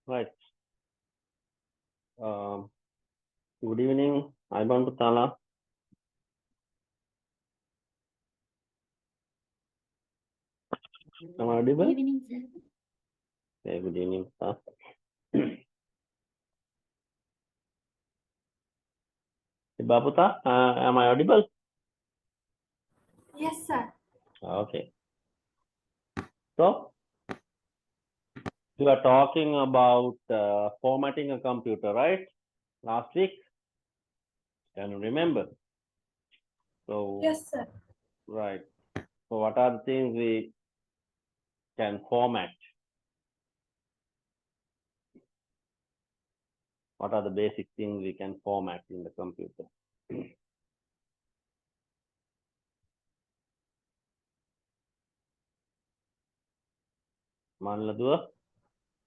Right. Good evening. Iban Putala. Am I audible? Good evening, sir. Okay, good evening, sir. Baputa, am I audible? Yes, sir. Okay. So, we are talking about formatting a computer, right? Last week. Can you remember? So, Yes, sir. right. So, what are the things we can format? What are the basic things we can format in the computer? Manla dua?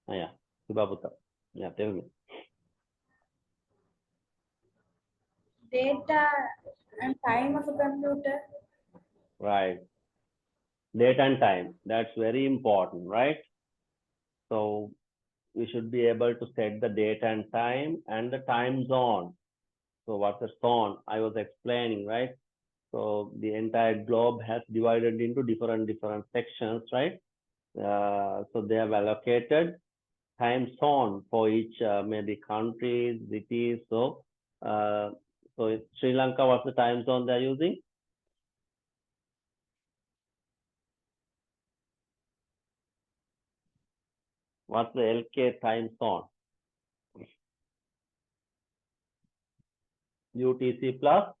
Yeah. Baputa. Yeah, tell me. Data and time of a computer. Right. Date and time. That's very important, right? So we should be able to set the date and time and the time zone. So what's the zone? I was explaining, right? So the entire globe has divided into different sections, right? So they have allocated time zone for each maybe countries, cities. So in Sri Lanka, what's the time zone they're using? What's the LK time zone? UTC plus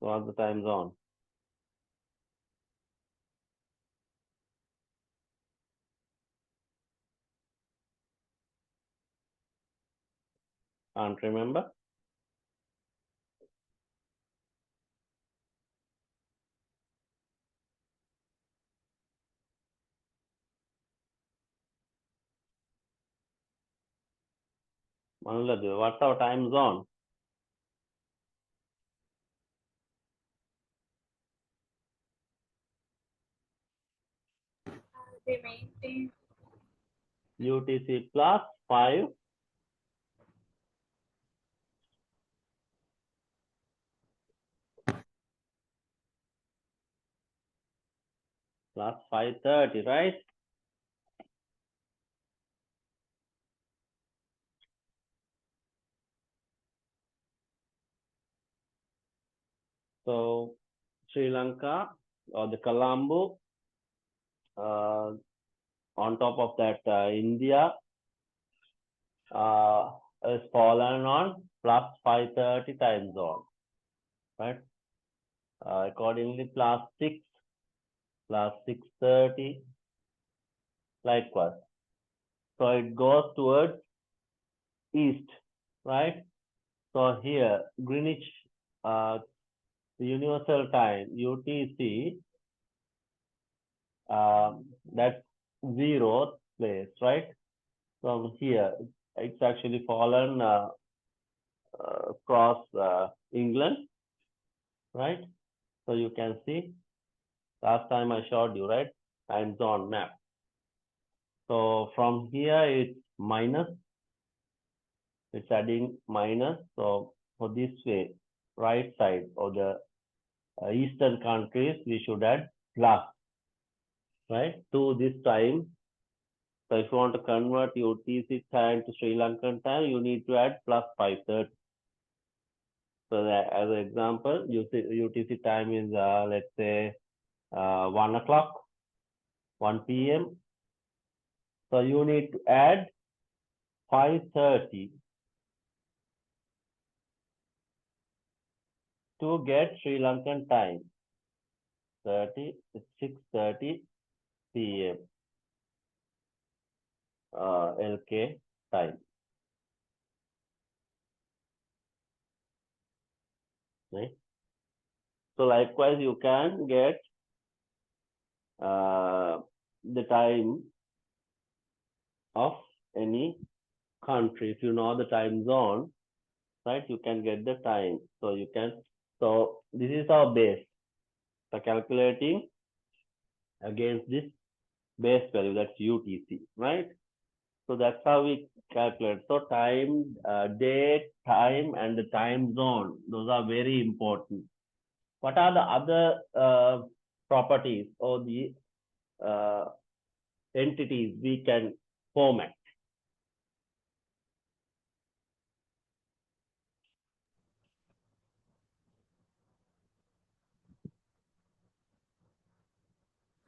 what's the time zone? Can't remember. Manuladu, what's our time zone? They maintain UTC plus 5 plus 5:30, right? So Sri Lanka or the Colombo, on top of that India is fallen on plus 5:30 time zone, right? Accordingly plus 6 plus 6:30 likewise. So it goes towards east, right? So here Greenwich universal time UTC, that's 0th place, right? From here it's actually fallen across England, right? So you can see last time I showed you, right? Time zone map. So from here it's minus, it's adding minus. So for this way, right side of the eastern countries, we should add plus, right? To this time. So if you want to convert UTC time to Sri Lankan time, you need to add plus 5:30. So that, as an example, UTC time is let's say 1 o'clock, 1 p.m. So you need to add 5:30 to get Sri Lankan time. 6:30 p.m. LK time. Right? So likewise, you can get the time of any country. If you know the time zone, right? You can get the time. So you can, so this is our base. So calculating against this base value, that's UTC, right? So that's how we calculate. So time, date, time, and the time zone. Those are very important. What are the other properties or the uh, entities we can format?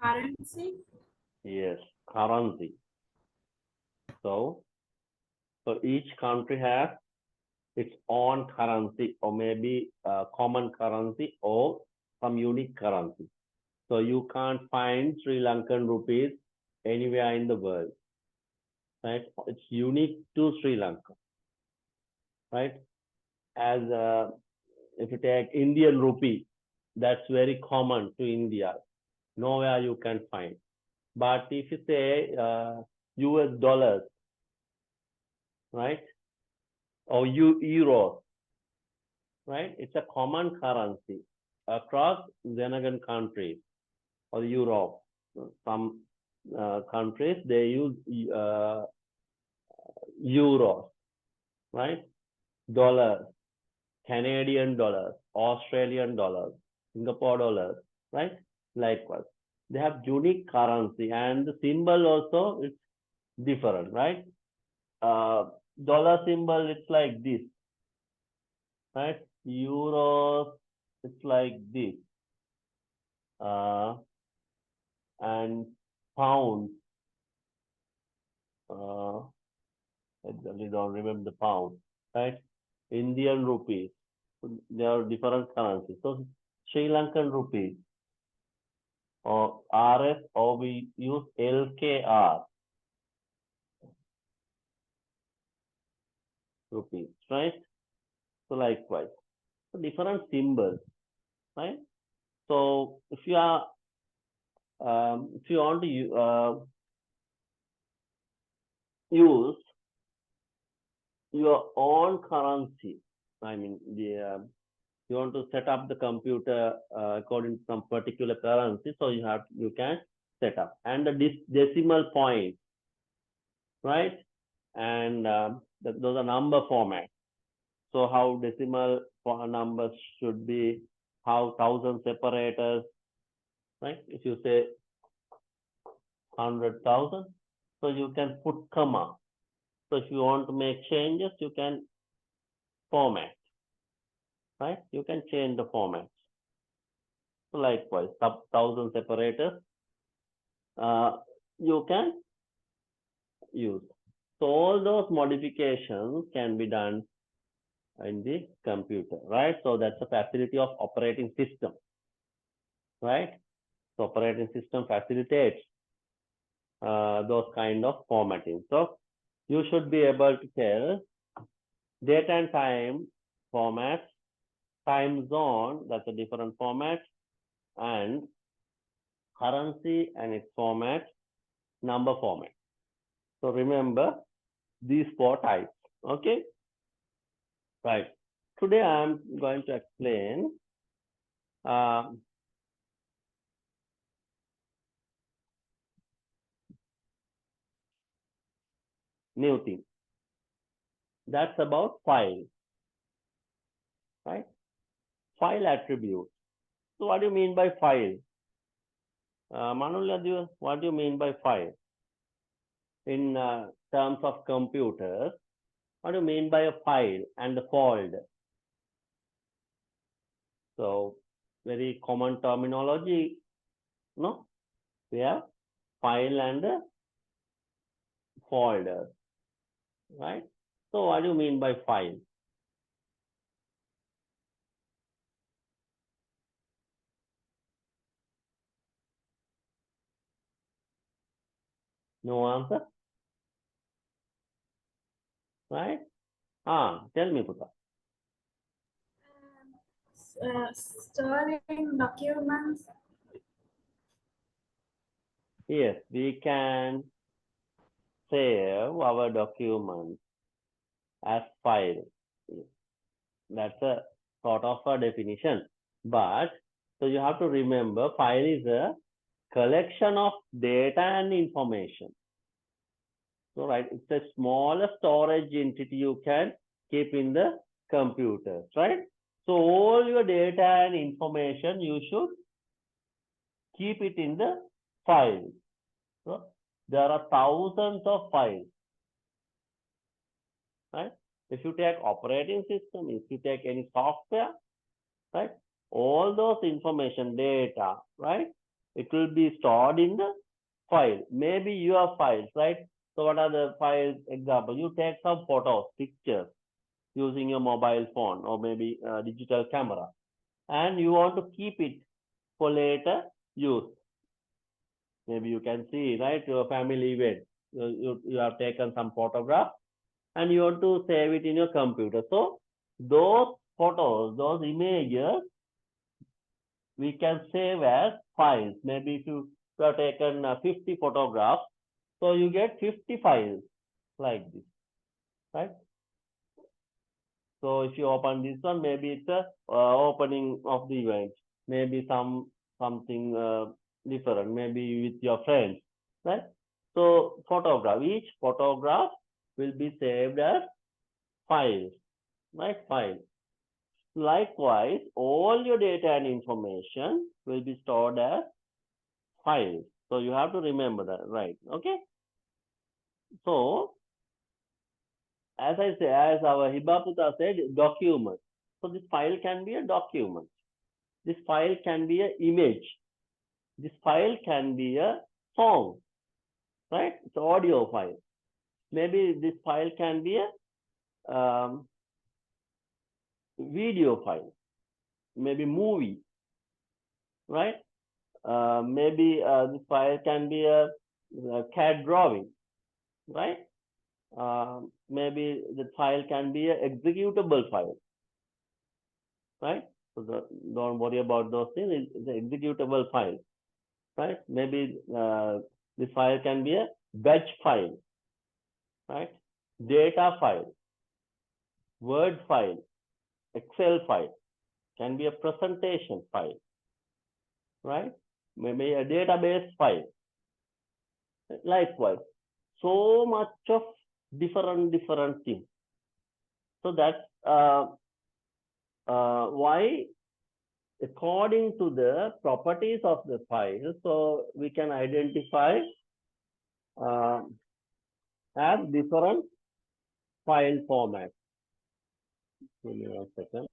Currency. Yes, currency. So, so each country has its own currency or maybe common currency or some unique currency. So you can't find Sri Lankan rupees anywhere in the world, right? It's unique to Sri Lanka, right? As if you take Indian rupee, that's very common to India. Nowhere you can find. But if you say US dollars, right, or euro, right, it's a common currency across Xenogan countries or Europe. Some countries they use euros, right, dollars, Canadian dollars, Australian dollars, Singapore dollars, right? Likewise, they have unique currency and the symbol also it's different, right? Uh, dollar symbol it's like this, right? Euros it's like this, uh, and pounds. Uh, I really don't remember the pound, right? Indian rupees. There are different currencies. So Sri Lankan rupees or RS or we use LKR rupees, right? So likewise, so different symbols, right? So if you want to use your own currency, I mean you want to set up the computer according to some particular currency, so you can set up and the decimal point, right? And those are number formats. So how decimal numbers should be, how thousand separators, right? If you say 100,000, so you can put comma. So if you want to make changes, you can format, right? You can change the format. So likewise, thousand separators, uh, you can use. So all those modifications can be done in the computer, right? So that's the facility of operating system, right? So operating system facilitates those kind of formatting. So you should be able to tell date and time format, time zone, that's a different format, and currency and its format, number format. So remember these four types. Okay, right. Today I'm going to explain uh, new thing. That's about file, right? File attribute. So what do you mean by file? Manulya, what do you mean by file? In terms of computers, what do you mean by a file and a folder? So very common terminology, no? We have file and a folder, right? So what do you mean by file? No answer, right? Tell me, Putra. Storing documents. Yes, we can save our documents as file. That's a sort of a definition. But so you have to remember file is a collection of data and information. So right, it's a smaller storage entity you can keep in the computer, right? So all your data and information you should keep it in the file. So there are thousands of files, right? If you take operating system, if you take any software, right? All those information data, right? It will be stored in the file. Maybe your files, right? So what are the files? Example, you take some photos, pictures using your mobile phone or maybe a digital camera, and you want to keep it for later use. Maybe you can see, right, your family event. You have taken some photograph and you want to save it in your computer. So those photos, those images, we can save as files. Maybe if you have taken 50 photographs, so you get 50 files like this, right? So if you open this one, maybe it's a opening of the event, maybe something different, maybe with your friends, right? So photograph, each photograph will be saved as files, right? File. Likewise, all your data and information will be stored as files. So you have to remember that, right? Okay. So as I say, as our Hibaputa said, document. So this file can be a document. This file can be an image. This file can be a song, right? It's an audio file. Maybe this file can be a video file, maybe movie, right? Maybe this file can be a CAD drawing, right? Maybe the file can be an executable file, right? So don't worry about those things. It's an executable file, right? Maybe this file can be a batch file, right? Data file, Word file, Excel file, can be a presentation file, right? Maybe a database file. Likewise, so much of different things. So that's why according to the properties of the file, so we can identify uh, as different file formats. Give me 1 second.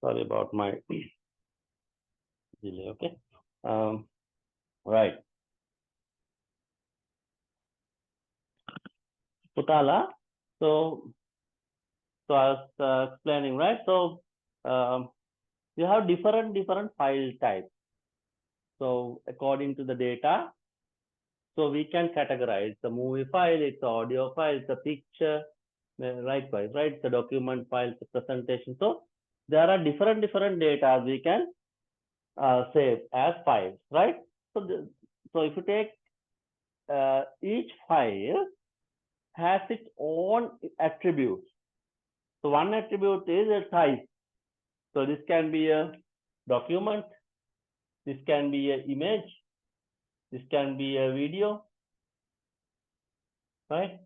Sorry about my delay. Okay. Right. Putala. So, I was explaining, right? So, you have different file types. So, according to the data, so we can categorize the movie file, it's audio file, it's a picture, likewise, right? It's a document file, it's a presentation. So, there are different data we can save as files, right? So, so if you take each file has its own attributes. So one attribute is a size. So this can be a document, this can be an image, this can be a video, right?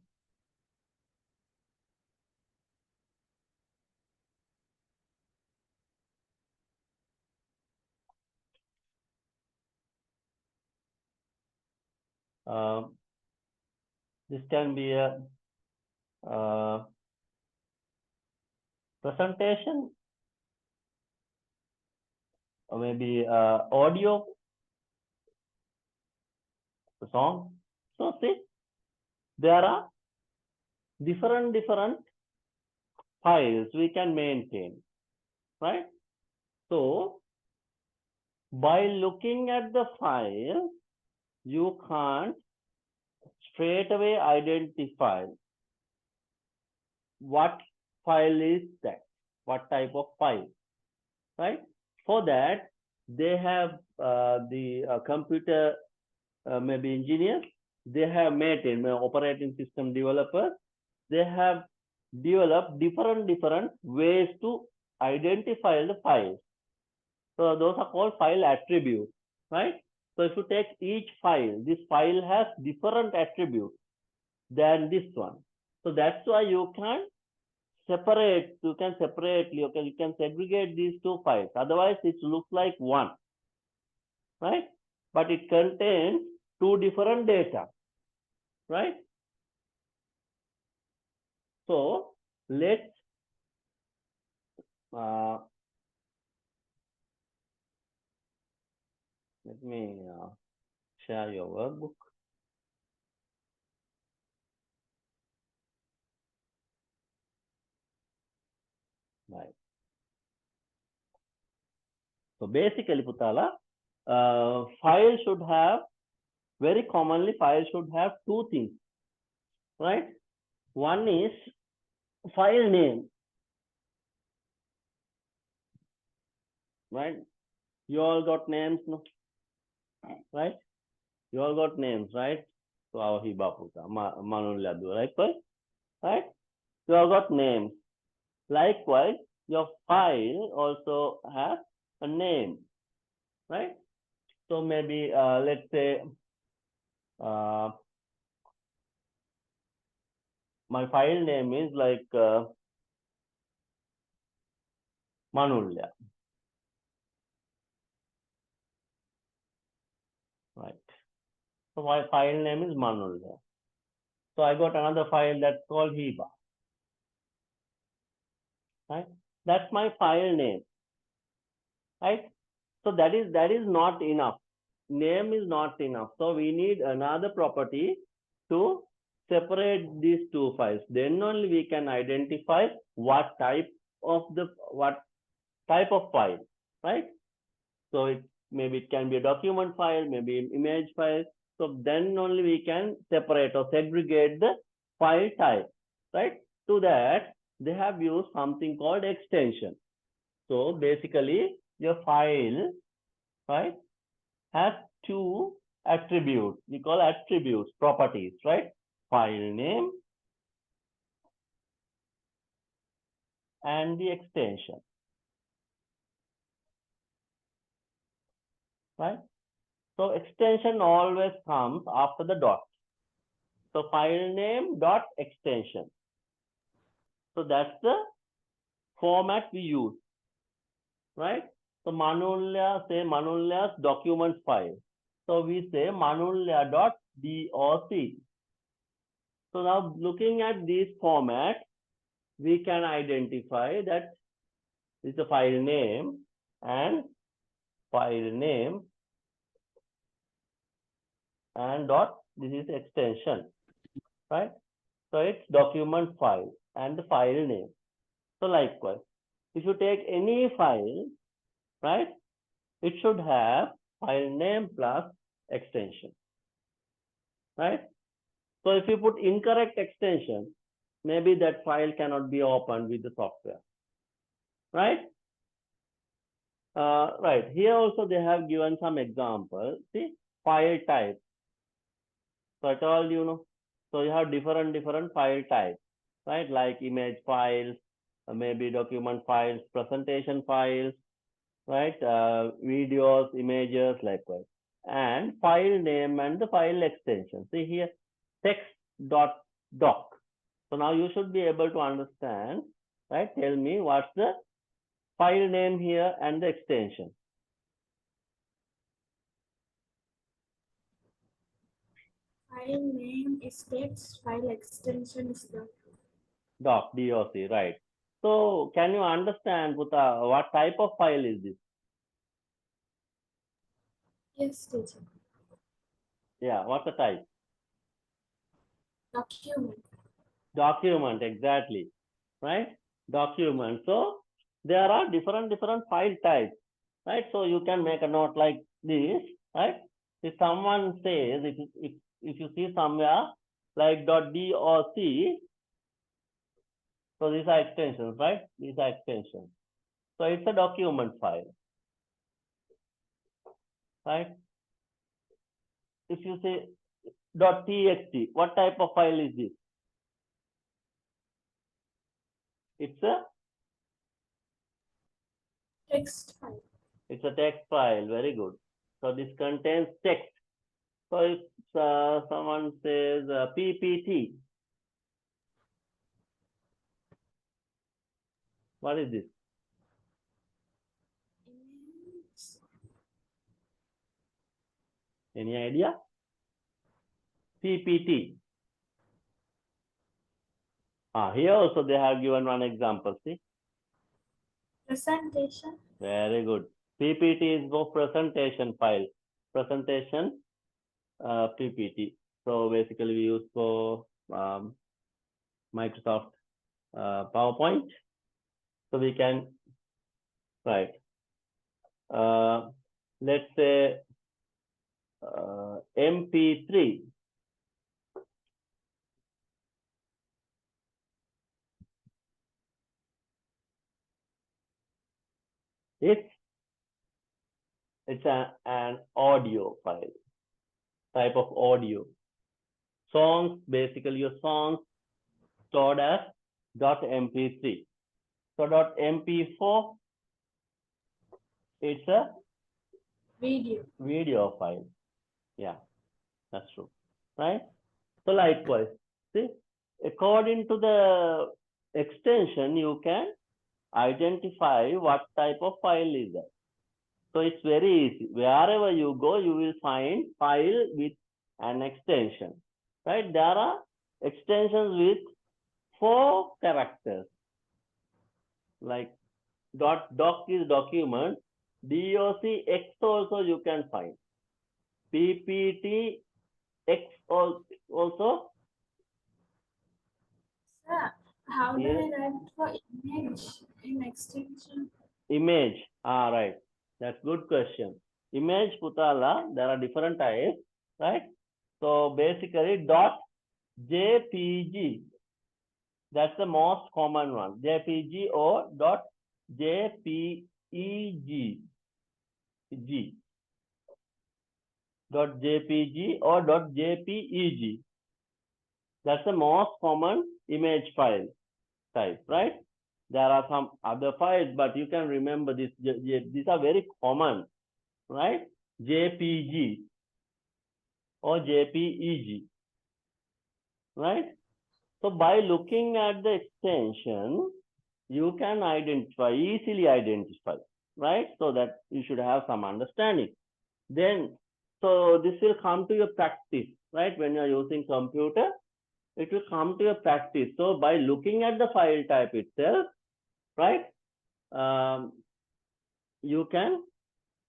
This can be a presentation, or maybe audio, song. So see, there are different files we can maintain, right? So by looking at the file, you can't straight away identify what file is that, what type of file, right? For that, they have the computer, maybe engineers, they have maintained, operating system developers, they have developed different ways to identify the files. So those are called file attributes, right? So if you take each file, this file has different attributes than this one. So that's why you can separately, okay, you can segregate these two files. Otherwise, it looks like one, right? But it contains two different data, right? So let's let me share your workbook. Right. So basically, Putala, file should have, very commonly, file should have two things, right? One is file name, right? You all got names, no? Right? You all got names, right? So our Hibaputa, Manuladu, right? You all got names. Likewise, your file also has a name, right? So maybe let's say my file name is like Manulya, right? So my file name is Manulya. So I got another file that's called Hiba, right? That's my file name, right? So that is not enough. Name is not enough. So we need another property to separate these two files. Then only we can identify what type of file, right? So maybe it can be a document file, maybe an image file. So then only we can separate or segregate the file type, right? To that, they have used something called extension. So basically, your file, right, has two attributes. We call attributes, properties, right? File name and the extension, right? So extension always comes after the dot. So file name dot extension. So that's the format we use, right? So Manulya's document file. So we say manulya.doc. So now looking at this format, we can identify that This is the file name and file name and dot, this is extension, right? So it's document file and the file name. So likewise, if you take any file, right, it should have file name plus extension, right? So if you put incorrect extension, maybe that file cannot be opened with the software, right? Right, here also they have given some examples. See, file type. So I told you, know, so you have different file types, right? Like image files, maybe document files, presentation files, right? Videos, images, likewise. And file name and the file extension. See here, text.doc. So now you should be able to understand, right? Tell me what's the file name here and the extension. File name is text, file extension is the Doc, DOC, right. So can you understand, Puta, what type of file is this? yes, teacher. Yeah, what's the type? Document. Document, exactly, right? Document. So there are different file types, right? So you can make a note like this, right? If someone says, if you see somewhere like .doc, so these are extensions, right? These are extensions. So it's a document file, right? If you say .txt, what type of file is this? It's a Text file. It's a text file. Very good. So this contains text. So if someone says PPT, what is this? Image. Any idea? PPT. Here also they have given one example. See, Presentation. very good. PPT is for presentation file. Presentation PPT. So basically we use for Microsoft PowerPoint. So we can write. Let's say MP3. It's an audio file, type of audio. Songs, basically your songs stored as .mp3. So .mp4, it's a video file. Yeah, that's true, right? So likewise, see, according to the extension, you can identify what type of file is that. So it's very easy. Wherever you go, you will find file with an extension, right? There are extensions with 4 characters, like .doc is document, DOCX also you can find, PPTX also. Sir, how do Yes. I write for image in extension? Image, right. That's good question. Image, Putala, there are different types, right? So basically .jpg, that's the most common one. JPG or .jpeg, .jpg or .jpeg. That's the most common image file type, right? There are some other files, but you can remember this. These are very common, right? JPG or JPEG, right? So by looking at the extension, you can easily identify, right? So that you should have some understanding. Then, so this will come to your practice, right? When you're using computer, it will come to your practice. So by looking at the file type itself, right? you can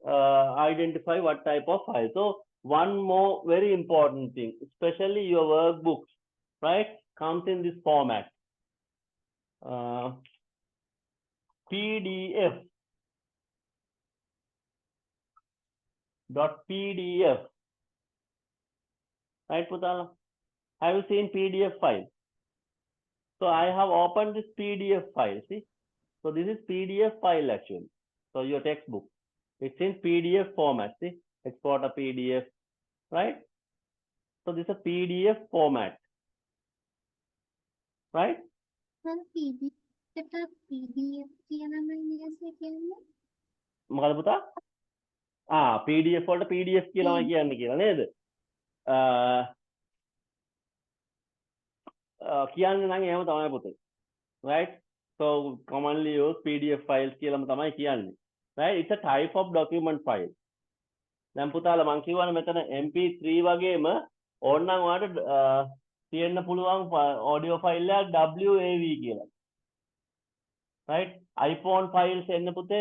identify what type of file. So one more very important thing, especially your workbooks, right, comes in this format. PDF .pdf, right, Putala? Have you seen PDF file? So I have opened this PDF file. See, so this is PDF file actually. So your textbook, it's in PDF format. See, export a PDF, right? So this is a PDF format, right? මොකද පුතා? PDF වලට PDF කියලාමයි කියන්නේ කියලා නේද? කියන්නේ නම් එහෙම තමයි පුතේ. Right? So commonly used PDF files කියලාම තමයි කියන්නේ. Right? It's a type of document file. දැන් පුතාලා මං කියවනේ මෙතන MP3 වගේම ඕනනම් ඔයාලට තියෙන්න පුළුවන් audio file එකක් WAV කියලා. Right? iPhone files එන්න පුතේ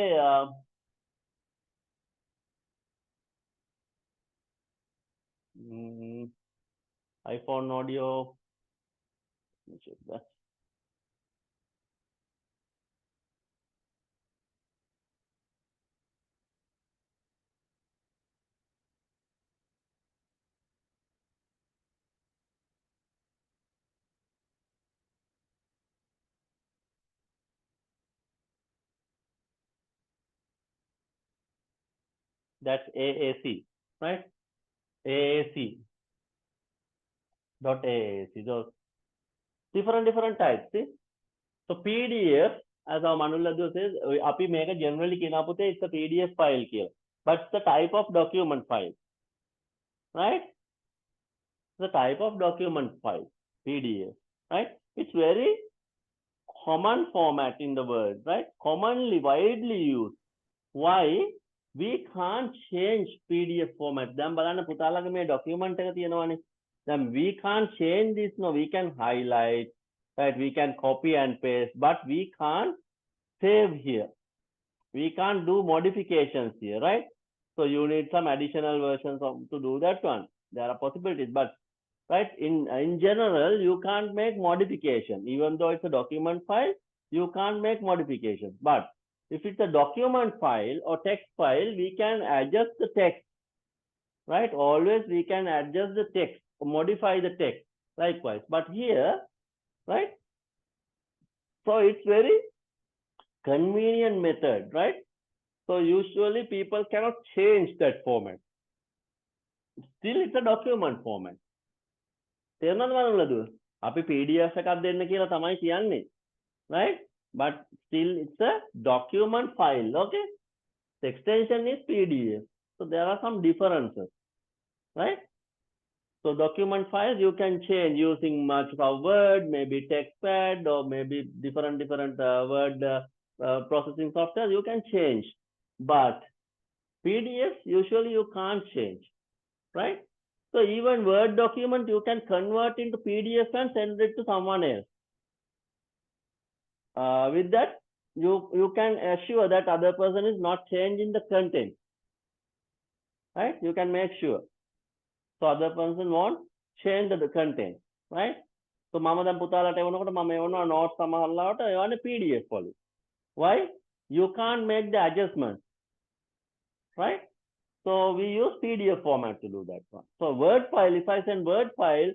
iPhone audio, that's AAC, right? AAC dot AAC. So different types. See? So PDF, as our Manuladu says, api make a generally kinapute, it's a PDF file here, but it's the type of document file, right? The type of document file, PDF, right? It's very common format in the world, right? Commonly, widely used. Why? We can't change PDF format. දැන් බලන්න පුතාලගේ මේ document එක තියෙනවානේ. Then we can't change this. No, we can highlight, right? We can copy and paste, but we can't save here. We can't do modifications here, right? So you need some additional versions to do that one. There are possibilities, but right, in general, you can't make modification. Even though it's a document file, you can't make modifications. But if it's a document file or text file, we can adjust the text, right? Always we can adjust the text, modify the text likewise. But here, right? So it's very convenient method, right? So usually people cannot change that format. Still, it's a document format. තේරුණාද මනුලද? අපි PDF එකක් දෙන්න කියලා තමයි කියන්නේ, right? But still it's a document file, okay? The extension is PDF. So there are some differences, right? So document files you can change using Microsoft Word, maybe TextPad, or maybe different word processing software. You can change, but PDF usually you can't change, right? So even Word document you can convert into PDF and send it to someone else. With that, you can assure that other person is not changing the content, right? You can make sure. So other person won't change the content, right? So mama දැන් පුතාලට එවනකොට මම එවනවා notes සමහරලාට එවන්නේ PDF වලින්. Why? You can't make the adjustment, right? So we use PDF format to do that one. So Word file, if I send Word file,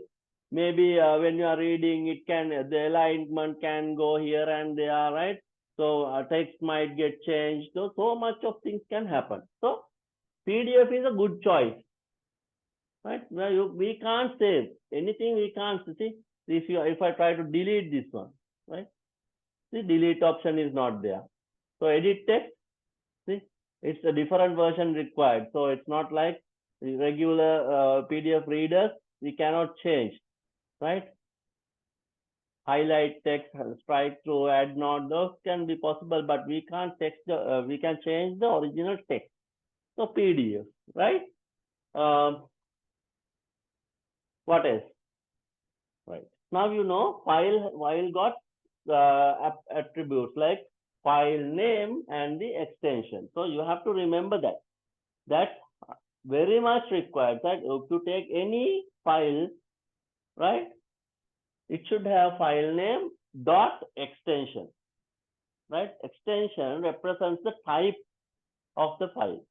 maybe when you are reading, it can, the alignment can go here and there, right? So text might get changed. So much of things can happen. So PDF is a good choice, right? We can't save anything. We can't see. If I try to delete this one, right? The delete option is not there. So edit text. See, it's a different version required. So it's not like regular PDF readers. We cannot change, right? Highlight text, strike through, add note, those can be possible, but we can't we can change the original text. So PDF, right? What else? Right. Now you know file got attributes like file name and the extension. So you have to remember that. That's very much required, that if you take any file, right, it should have file name dot extension, right? Extension represents the type of the file,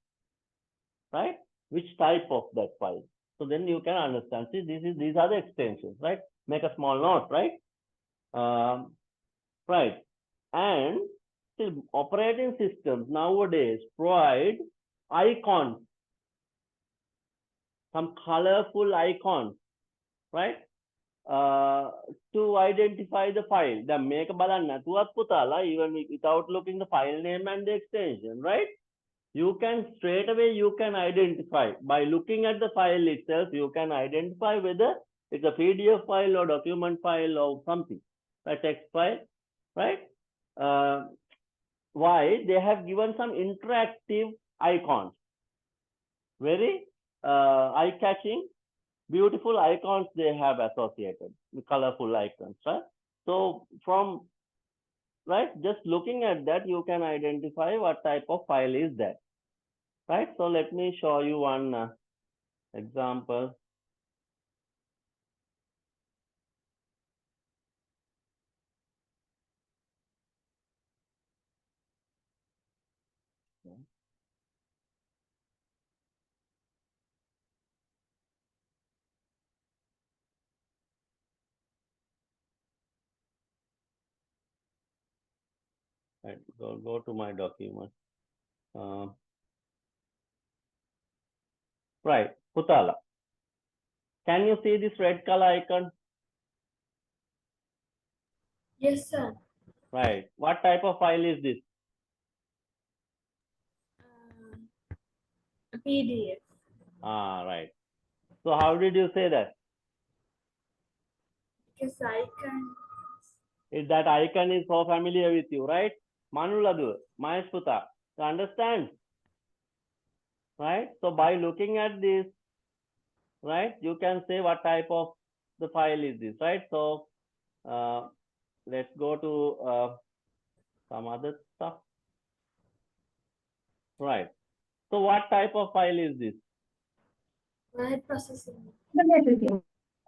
right? Which type of that file. So then you can understand. See, these are the extensions, right? Make a small note, right? Right. And still operating systems nowadays provide icons, some colorful icons, right? Uh, to identify the file. The make balanna putala, even without looking the file name and the extension, right? You can straight away you can identify by looking at the file itself. You can identify whether it's a PDF file or document file or something, a text file, right? Uh, why they have given some interactive icons, very eye-catching, beautiful icons they have associated, colorful icons, right? So from right, just looking at that, you can identify what type of file is that, right? So let me show you one example. Right, go to my document. Uh, right, Putala. Can you see this red color icon? Yes, sir. Right. What type of file is this? PDF. Ah, right. So how did you say that? Because I can. Is that icon is so familiar with you, right? Manuladu, Mahesh Puta. You understand? Right? So by looking at this, right, you can say what type of the file is this, right? So uh, let's go to some other stuff. Right. So what type of file is this? Word processing.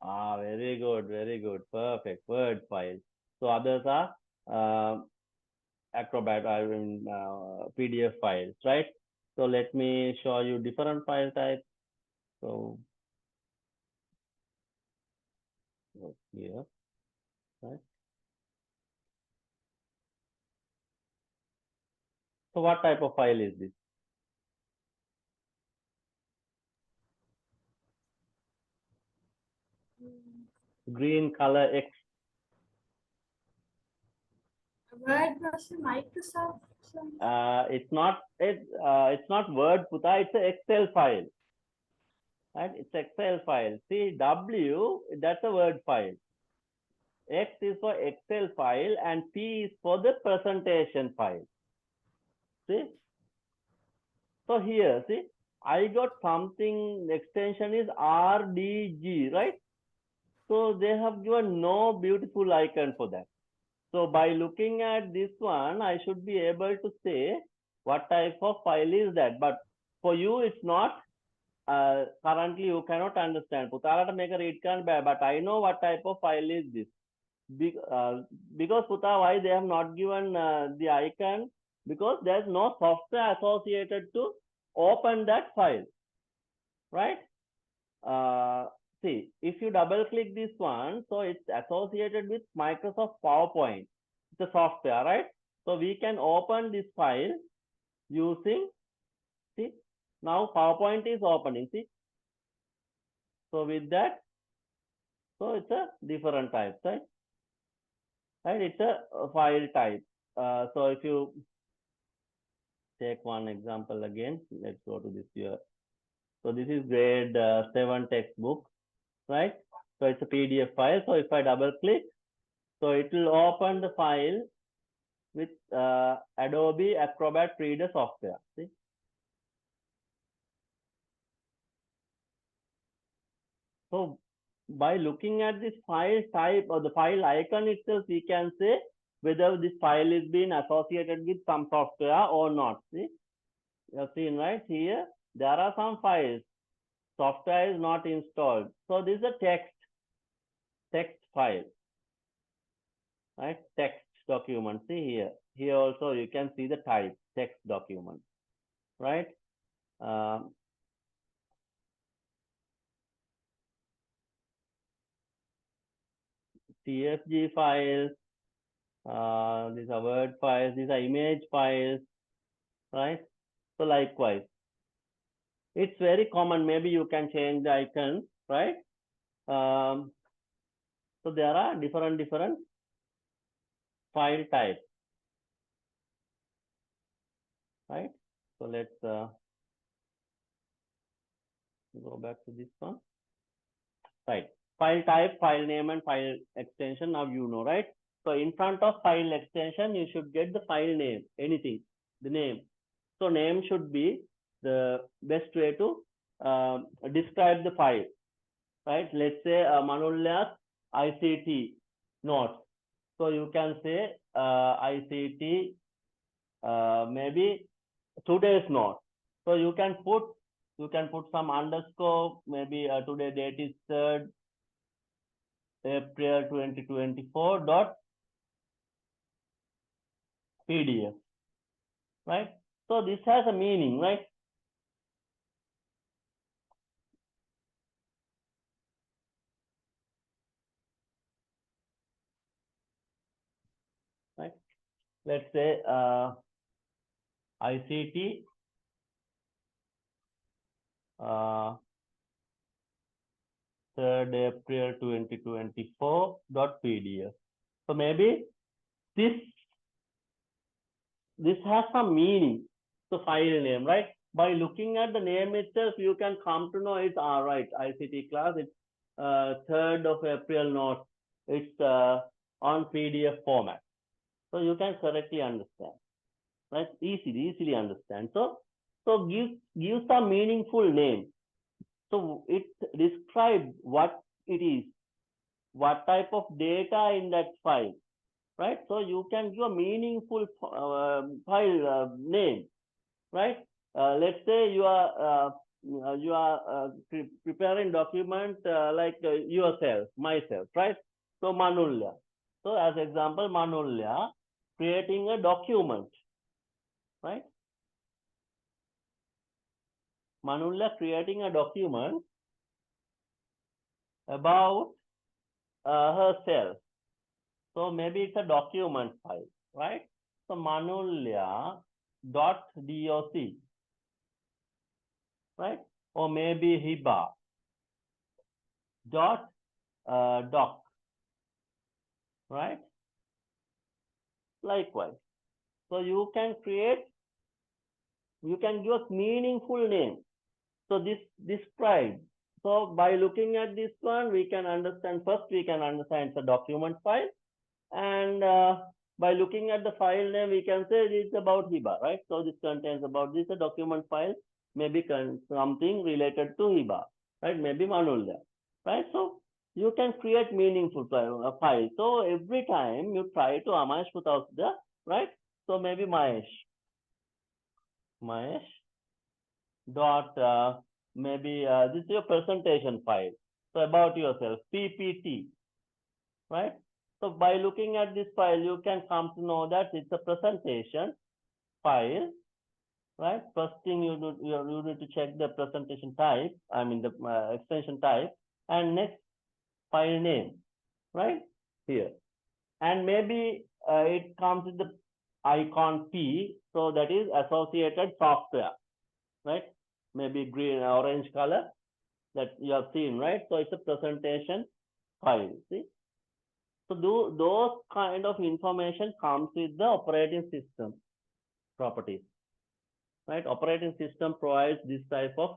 Ah, very good, very good. Perfect. Word file. So others are Acrobat, I mean PDF files, right? So let me show you different file types. So here, right? So what type of file is this? Green color X. Word processing. Microsoft. It's not Word, Puta. It's an Excel file, right? It's Excel file. See, W, that's a Word file. X is for Excel file and P is for the presentation file. See? So here, see, I got something, the extension is RDG, right? So they have given no beautiful icon for that. So by looking at this one, I should be able to say what type of file is that. But for you, it's not. Currently, you cannot understand. Putala make a read can bear, but I know what type of file is this. Because Puta, why they have not given the icon? Because there's no software associated to open that file, right? Uh, see, if you double click this one, so it's associated with Microsoft PowerPoint. It's a software, right? So we can open this file using, see, now PowerPoint is opening, see. So with that, so it's a different type, right? Right, it's a file type. So if you take one example again, let's go to this here. So this is grade 7 textbook, right? So it's a PDF file. So if I double click, so it will open the file with Adobe Acrobat Reader software. See? So by looking at this file type or the file icon itself, we can say whether this file is being associated with some software or not. See, you have seen right here, there are some files. Software is not installed. So this is a text file, right? Text document. See here. Here also you can see the type, text document, right? CSV files, these are Word files, these are image files, right? So likewise, it's very common. Maybe you can change the icon, right? So there are different file types, right? So let's go back to this one, right? File type, file name, and file extension. Now you know, right? So in front of file extension, you should get the file name, anything, the name. So name should be the best way to describe the file, right? Let's say Manulya's ICT notes. So you can say ICT maybe today's note. So you can put some underscore, maybe today date is 3rd April 2024 dot PDF, right? So this has a meaning, right? Right? Let's say ICT 3rd April 2024 dot PDF. So maybe this has some meaning. So file name, right? By looking at the name itself, you can come to know it's all right. ICT class, it's 3rd of April note. It's on PDF format. So you can correctly understand, right? Easily understand. So give some meaningful name. So it describes what it is, what type of data in that file, right? So you can give a meaningful file name, right? Let's say you are preparing document like yourself, myself, right? So Manulya. So as example, Manulya creating a document, right? Manulya creating a document about herself. So maybe it's a document file, right? So Manulya dot doc, right? Or maybe Hiba dot doc, right? Likewise. So you can give a meaningful name. So this describe. So by looking at this one, we can understand, first we can understand it's a document file. And by looking at the file name, we can say it's about Hiba, right? So this contains about this, a document file, maybe something related to Hiba, right? Maybe Manulya, right? So you can create meaningful file. So every time you try to Amash without the, right? So maybe Mahesh dot maybe this is your presentation file. So about yourself, PPT, right? So by looking at this file, you can come to know that it's a presentation file, right? First thing you need to check the presentation type, I mean the extension type, and next file name, right? Here. And maybe it comes with the icon P, so that is associated software, right? Maybe green, orange color that you have seen, right? So it's a presentation file, see? So those kind of information comes with the operating system properties, right? Operating system provides this type of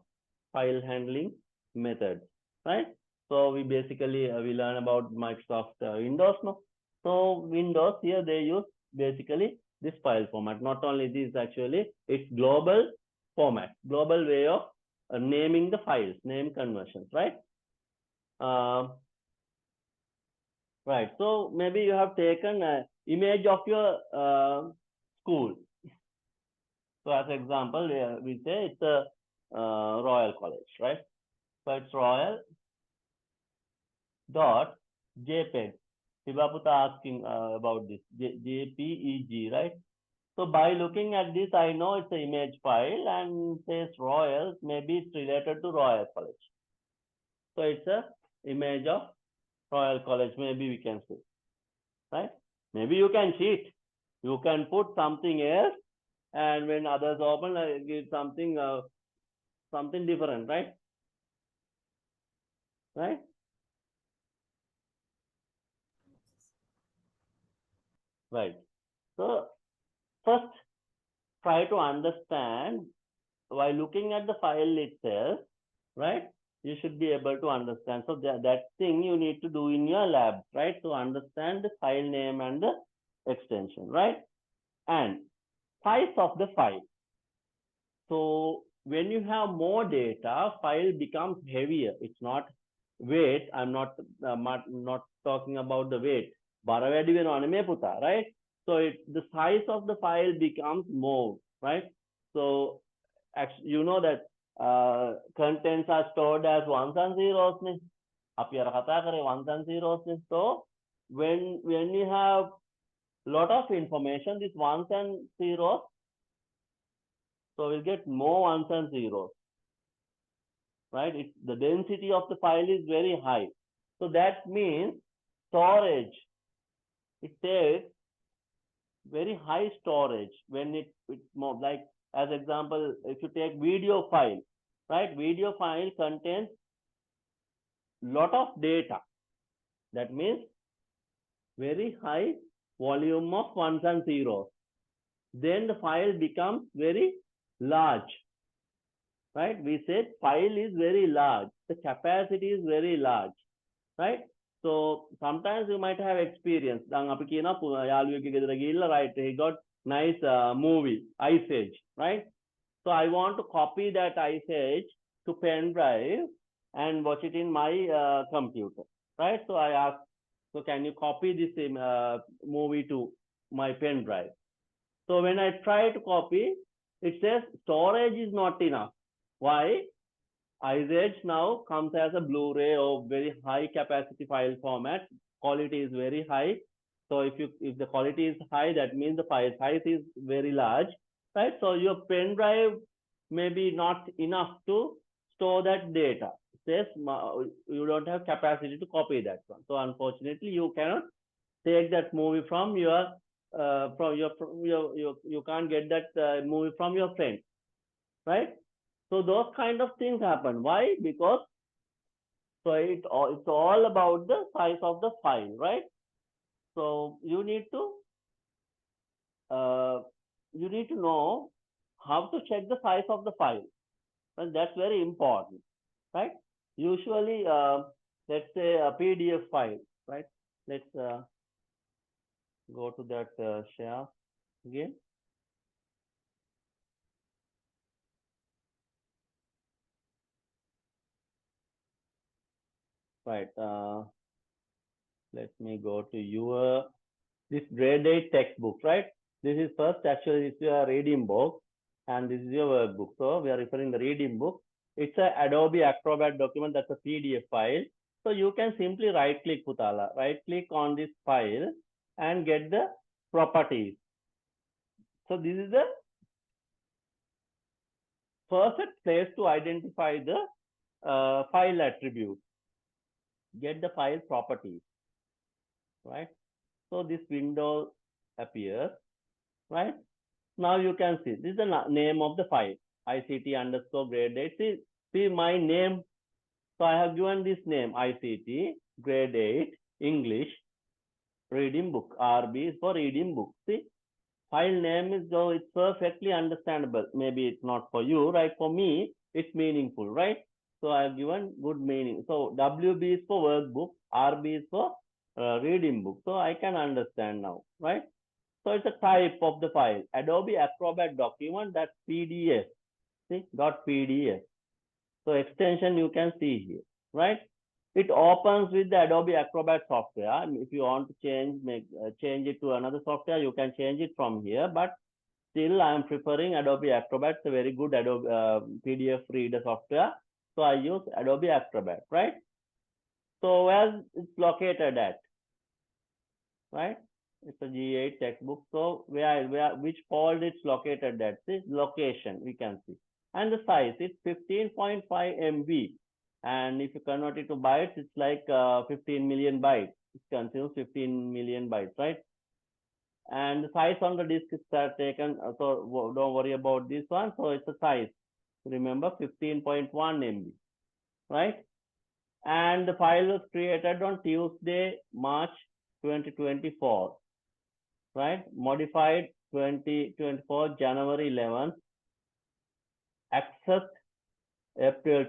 file handling method, right? So we basically we learn about Microsoft Windows now. So Windows here they use basically this file format. Not only this, actually it's global format, global way of naming the files, name conversions, right? Right. So maybe you have taken image of your school. So as example, we say it's a Royal College, right? So it's Royal dot JPEG. Sibaputa asking about this JPEG, right? So by looking at this, I know it's an image file and says Royal. Maybe it's related to Royal College. So it's a image of Royal College. Maybe we can say, right? Maybe you can cheat. You can put something else, and when others open, give something something different, right? Right? Right. So first, try to understand while looking at the file itself, right? You should be able to understand. So that thing you need to do in your lab, right? To understand the file name and the extension, right? And size of the file. So when you have more data, file becomes heavier. It's not weight. I'm not talking about the weight. Right? So the size of the file becomes more, right? So actually, you know that contents are stored as ones and zeros. අපි අර කතා කරේ ones and zeros. So when you have lot of information, this ones and zeros, so we'll get more ones and zeros, right? The density of the file is very high. So that means storage, it takes very high storage when it's more like, as example, if you take video file, right? Video file contains lot of data. That means very high volume of ones and zeros. Then the file becomes very large, right? We said file is very large. The capacity is very large, right? So sometimes you might have experience. Right? He got nice movie, Ice Age, right? So I want to copy that Ice Age to pen drive and watch it in my computer, right? So I asked, so can you copy this movie to my pen drive? So when I try to copy, it says storage is not enough. Why? Ice Age now comes as a Blu-ray or very high capacity file format. Quality is very high. So if the quality is high, that means the file size is very large, right? So your pen drive may be not enough to store that data. It says you don't have capacity to copy that one. So unfortunately, you cannot take that movie from your you can't get that movie from your friend, right? So those kind of things happen. Why? Because so it's all about the size of the file, right? So you need to know how to check the size of the file, and that's very important, right? Usually, let's say a PDF file, right? Let's go to that share again. Right. Let me go to your this grade 8 textbook, right? This is first actually it's your reading book and this is your workbook. So we are referring the reading book. It's a Adobe Acrobat document, that's a PDF file. So you can simply right click Putala, right click on this file and get the properties. So this is the perfect place to identify the file attribute. Get the file properties, right? So this window appears, right? Now you can see this is the name of the file, ICT underscore grade 8. See my name. So I have given this name, ICT grade 8 English reading book. RB is for reading book. See, file name is though it's perfectly understandable. Maybe it's not for you, right? For me, it's meaningful, right? So I have given good meaning. So WB is for workbook, RB is for reading book. So I can understand now, right? So it's a type of the file. Adobe Acrobat document, that's PDF. See, .pdf. So extension you can see here, right? it opens with the Adobe Acrobat software. If you want to change it to another software, you can change it from here. But still, I am preferring Adobe Acrobat. It's a very good Adobe PDF reader software. So I use Adobe Acrobat, right? So where it's located at, right? It's a G8 textbook. So which folder it's located at? This location we can see, and the size it's 15.5 MB. And if you convert it to bytes, it's like 15 million bytes. It consumes 15 million bytes, right? And the size on the disk is taken, so don't worry about this one. So it's a size. Remember 15.1 MB, right? And the file was created on Tuesday, March 2024, right? Modified 2024, January 11th. Accessed April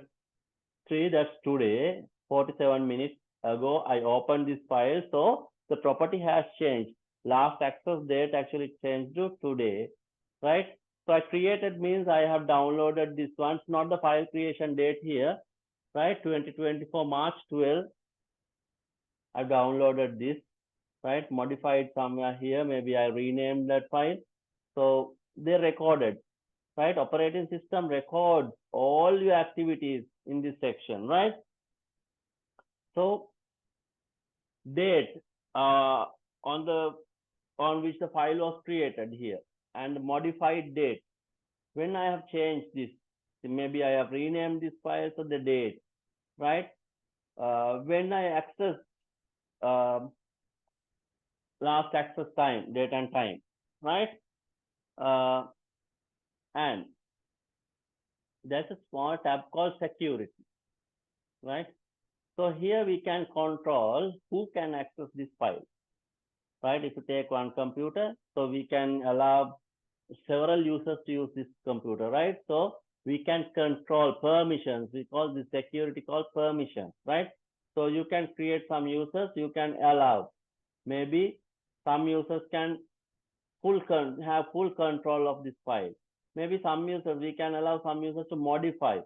3, that's today, 47 minutes ago. I opened this file, so the property has changed. Last access date actually changed to today, right? So I created means I have downloaded this one. It's not the file creation date here, right? 2024 March 12. I downloaded this, right? Modified somewhere here. Maybe I renamed that file. So they recorded, right? Operating system records all your activities in this section, right? So date on which the file was created here, and modified date when I have changed this. Maybe I have renamed this file, so the date, right? When I access last access time, date and time, right? And there's a small tab called security, right? So here we can control who can access this file, right? If you take one computer, so we can allow several users to use this computer, right? So we can control permissions. We call this security called permissions, right? So you can create some users, you can allow. Maybe some users can have full control of this file. Maybe some users, we can allow some users to modify.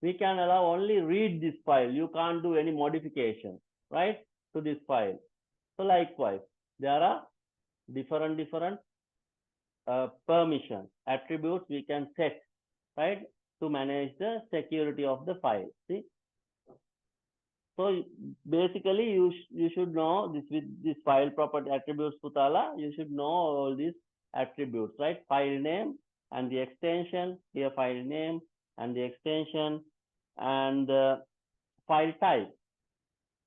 We can allow only read this file. You can't do any modification, right, to this file. So likewise, there are different permissions, attributes we can set, right, to manage the security of the file. See, so basically you should know this with this file property attributes Putala. You should know all these attributes, right? File name and the extension, here file name and the extension, and file type.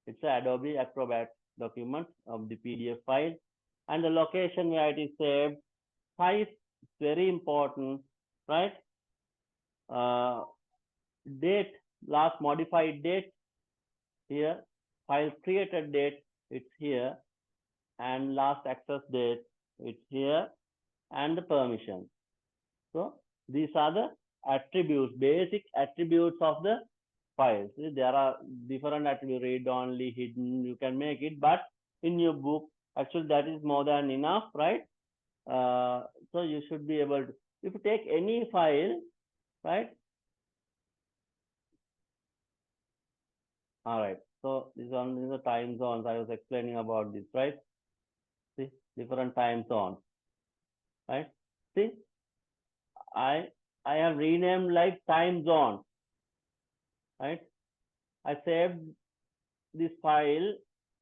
It's an Adobe Acrobat document of the PDF file, and the location where it is saved. Size is very important, right? Date, last modified date here, file created date, it's here, and last access date, it's here, and the permission. So these are the attributes, basic attributes of the files. There are different attributes, read only, hidden, you can make it, but in your book, actually that is more than enough, right? So you should be able to, if you take any file, right? All right. So this one is the time zones. I was explaining about this, right? See, different time zones, right? See, I have renamed like time zone, right? I saved this file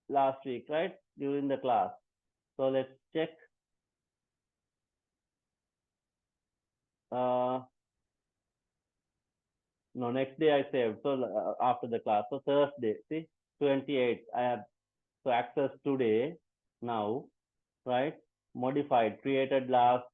last week, right? During the class. So let's check. No, next day I saved. So after the class, so Thursday, see, 28. I have so access today now, right? Modified, created last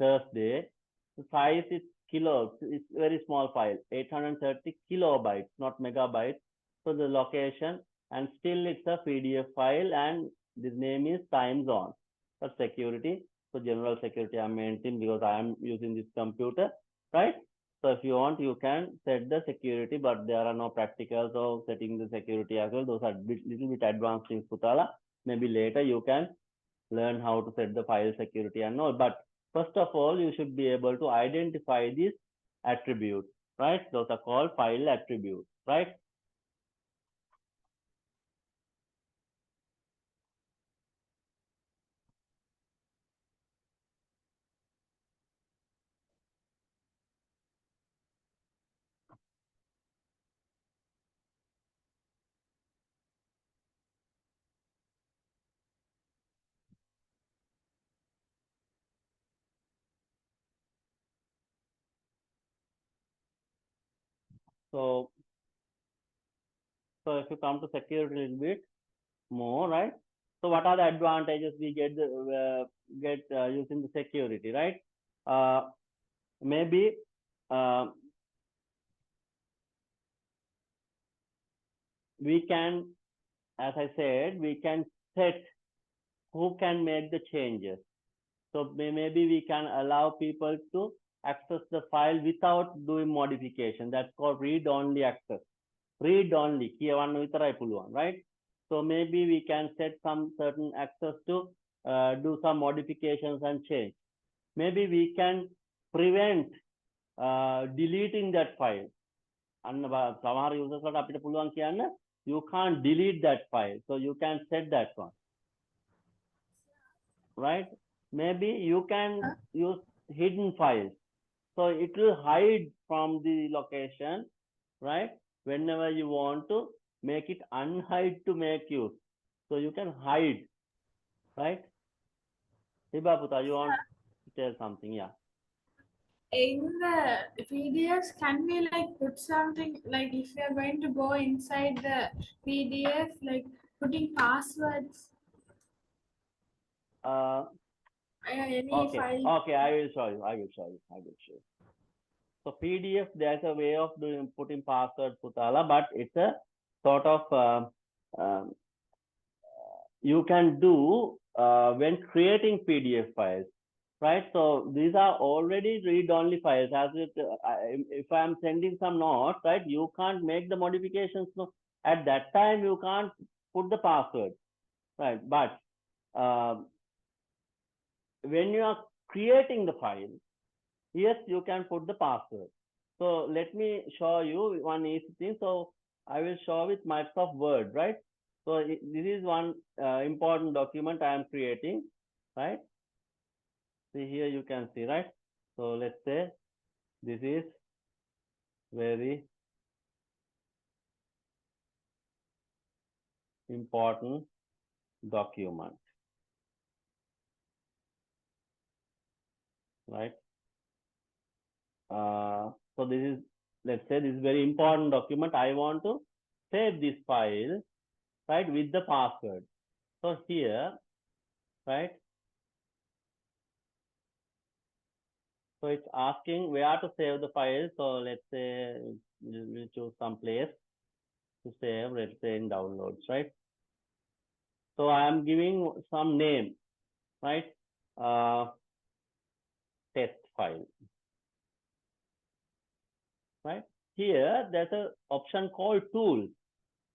Thursday. The size is kilos. It's very small file, 830 kilobytes, not megabytes. So the location, and still it's a PDF file, and the name is time zone. For security, so general security I'm maintaining because I am using this computer, right? So if you want, you can set the security, but there are no practicals of setting the security as well. Those are little bit advanced things, Putala. Maybe later you can learn how to set the file security and all. But first of all, you should be able to identify these attributes, right? Those are called file attributes, right? So, if you come to security a little bit more, right? So what are the advantages we get using the security, right? Maybe uh, we can, as I said, we can set who can make the changes. So maybe we can allow people to access the file without doing modification. That's called read-only access. Read-only, කියවන්න විතරයි පුළුවන්, right? So maybe we can set some certain access to do some modifications and change. Maybe we can prevent deleting that file. අන්න සමහර users වලට අපිට පුළුවන් කියන්න you can't delete that file. So you can set that one. Right? Maybe you can use hidden files. So it will hide from the location, right? Whenever you want to make it unhide to make use. So you can hide, right? Hiba Puta, you want to tell something? Yeah. In the PDFs, can we like put something like if we are going to go inside the PDF, like putting passwords? Any Okay. file? Okay, I will show you. I will show you. So PDF, there's a way of putting password, Putala, but it's a sort of you can do when creating PDF files, right? So these are already read-only files. As if I'm sending some notes, right, you can't make the modifications. No, at that time you can't put the password, right? But when you are creating the file, yes, you can put the password. So let me show you one easy thing. So I will show with Microsoft Word, right? So this is one important document I am creating, right? See here you can see, right? So let's say this is very important document, right? So this is, let's say this is very important document. I want to save this file, right, with the password. So here, right? So it's asking where to save the file. So let's say we'll choose some place to save, let's say in downloads, right? So I am giving some name, right? Test file, right? Here there's an option called tools,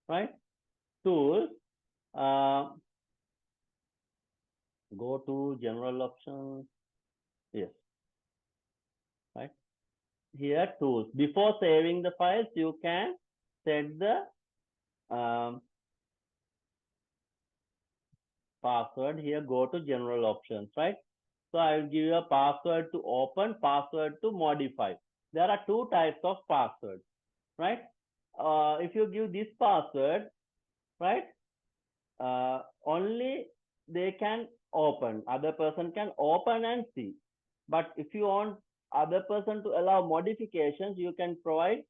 right? Tools. Go to general options. Yes, right? Here tools. Before saving the files, you can set the password. Here, go to general options, right? So I will give you a password to open, password to modify. There are two types of passwords, right? If you give this password, right, only they can open, other person can open and see. But if you want other person to allow modifications, you can provide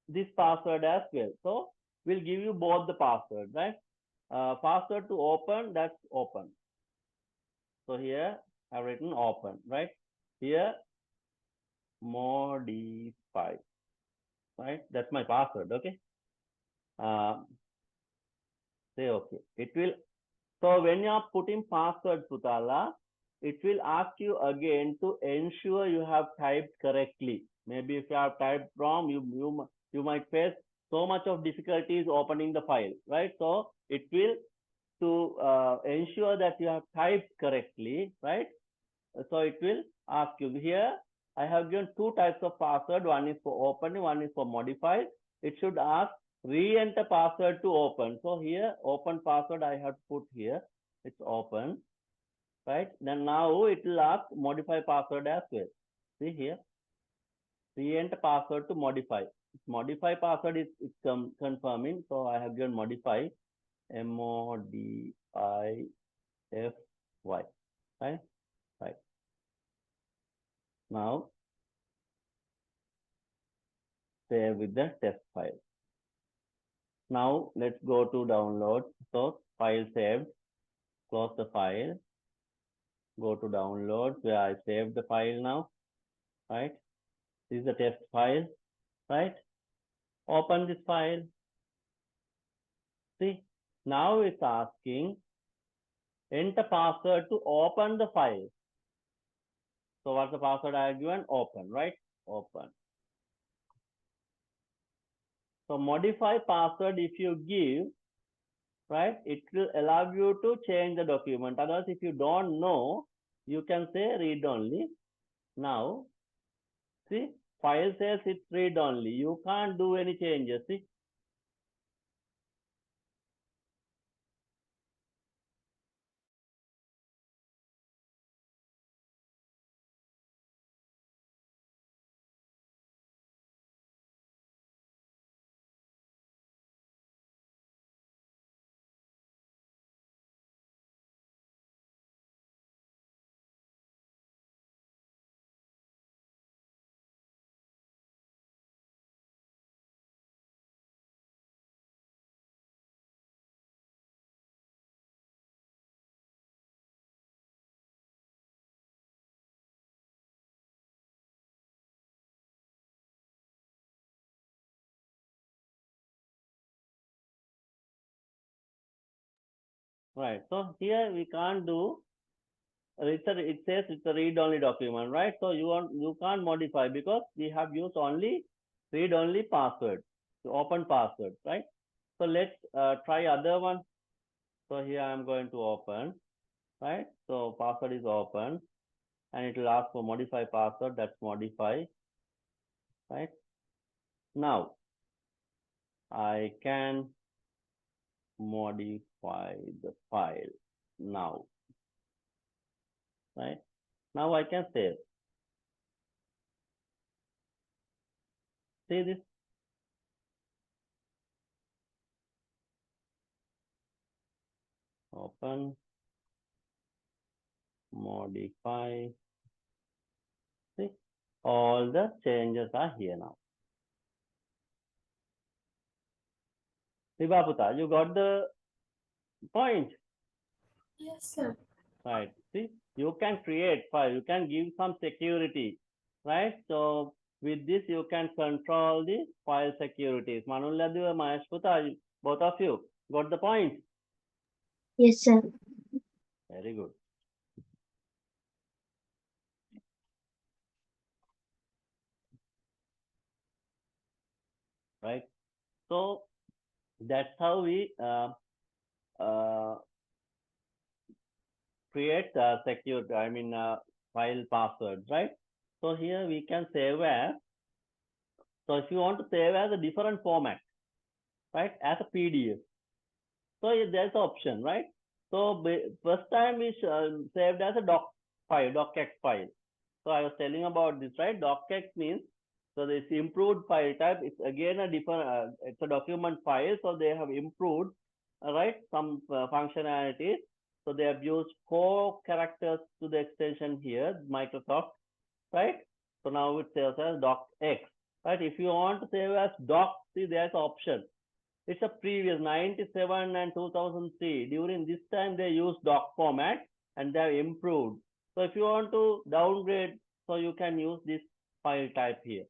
this password as well. So we'll give you both the password, right? Password to open, that's open. So here I've written open, right? Here modify, right? That's my password, okay? Say okay. It will, so when you are putting password, Putala, it will ask you again to ensure you have typed correctly. Maybe if you have typed wrong, you might face so much of difficulties opening the file, right? So it will to ensure that you have typed correctly, right? So it will ask you here. I have given two types of password. One is for open, one is for modify. It should ask re-enter password to open. So here open password I have put here. It's open, right? Then now it will ask modify password as well. See here, re-enter password to modify. Modify password is confirming. So I have given modify, modify, right? Right. Now save with the test file. Now let's go to download. So file saved, close the file, go to download where I saved the file now, right? This is the test file, right? Open this file. See, now it's asking enter password to open the file. So what's the password I have given? Open, right? Open. So modify password if you give, right? It will allow you to change the document. Otherwise, if you don't know, you can say read only. Now, see, file says it's read only. You can't do any changes. See, right. So here we can't do. It says it's a read-only document, right? So you can't modify because we have used only read-only password, to open password, right? So let's try other one. So here I'm going to open, right? So password is open, and it will ask for modify password. That's modify, right? Now I can modify the file now, right? Now I can save. See this? Open, modify. See, all the changes are here now. Vivaputa, you got the point, Yes, sir. right? See, you can create file, you can give some security, right? So with this, you can control the file securities. Manuladu and Maheshputa, both of you got the point. Yes, sir. Very good. Right? So that's how we create secure, file passwords, right? So here we can save as, so if you want to save as a different format, right, as a PDF, so there's an option, right? So first time we saved as a doc file, docx file. So I was telling about this, right? Docx means, so this improved file type. It's again a different, it's a document file. So they have improved, right, some functionalities. So they have used 4 characters to the extension here, Microsoft, right? So now it says as docx, right? If you want to save as doc, see there's option. It's a previous 97 and 2003. During this time, they used doc format and they have improved. So if you want to downgrade, so you can use this file type here,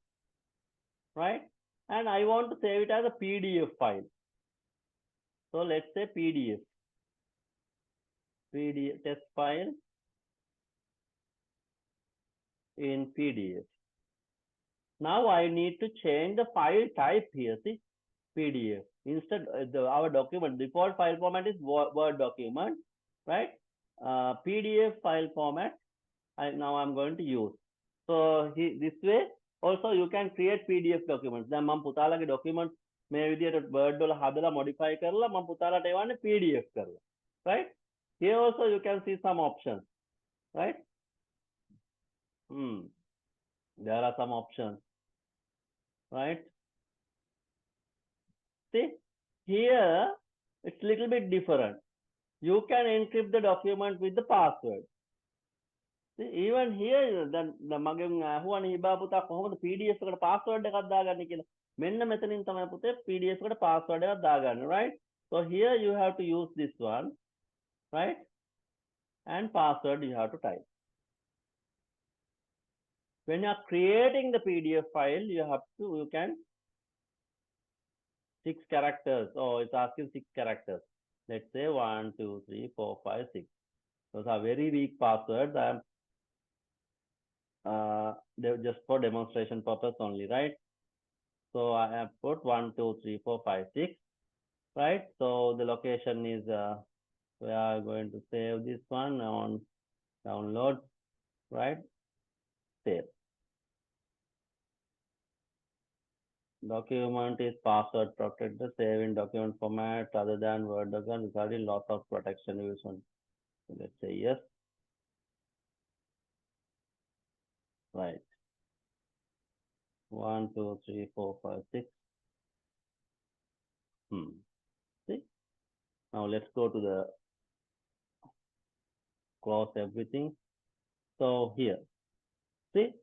right? And I want to save it as a PDF file. So let's say PDF test file in PDF. Now I need to change the file type here. See, PDF. Instead, our document default file format is Word document, right? PDF file format. Now I'm going to use. So this way also you can create PDF documents. දැන් මම පුතාලගේ document මේ විදිහට Word වල හදලා modify කරලා මම පුතාලට එවන්නේ PDF කරලා. Right? Here also you can see some options. Right? There are some options. Right? See, here it's little bit different. You can encrypt the document with the password. See, even here, the මගෙන් අහුවනේ හිබා පුතා කොහොමද PDF එකට password එකක් දාගන්නේ කියලා. මෙන්න මෙතනින් තමයි පුතේ PDF එකට password එකක් දාගන්න, right? So here you have to use this one, right? And password you have to type. When you are creating the PDF file, you can 6 characters. Oh, it's asking 6 characters. Let's say 1, 2, 3, 4, 5, 6. Those are very weak passwords. They're just for demonstration purpose only, right? So I have put 1, 2, 3, 4, 5, 6, right? So the location is, we are going to save this one on download, right? Save. Document is password protected, save in document format other than Word document, regarding loss of protection use one. So let's say yes. Right. 1, 2, 3, 4, 5, 6. See? Now let's go to the close everything. So here, see,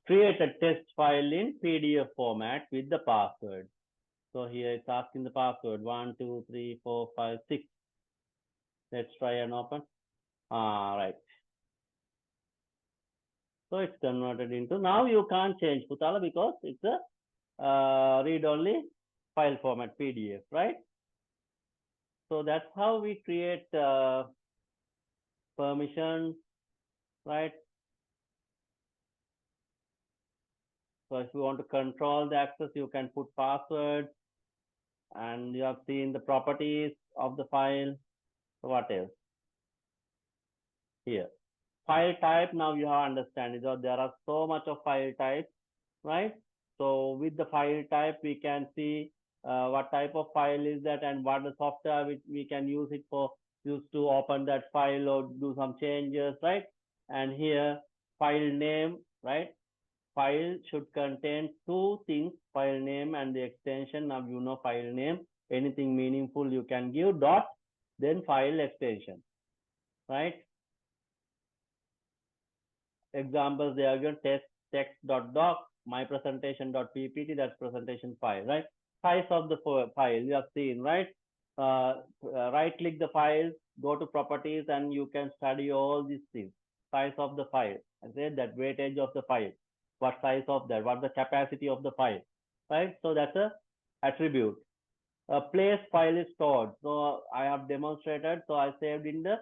create a test file in PDF format with the password. So here it's asking the password 1, 2, 3, 4, 5, 6. Let's try and open. Right. So it's converted into, now you can't change Putala because it's a read-only file format PDF, right? So that's how we create permissions, right? So if you want to control the access, you can put passwords, and you have seen the properties of the file. So what else? Here, file type. Now you have understand. So there are so much of file types, right? So with the file type, we can see what type of file is that and what the software which we can use it for, use to open that file or do some changes, right? And here, file name, right? File should contain 2 things, file name and the extension. Now you know file name, anything meaningful you can give dot, then file extension, right? Examples, they are given text.doc, my presentation.ppt, that's presentation file, right? Size of the file, you have seen, right? Right click the file, go to properties, and you can study all these things. Size of the file, I said that weightage of the file, what size of that, what the capacity of the file, right? So that's a attribute. A place file is stored. So I have demonstrated. So I saved in the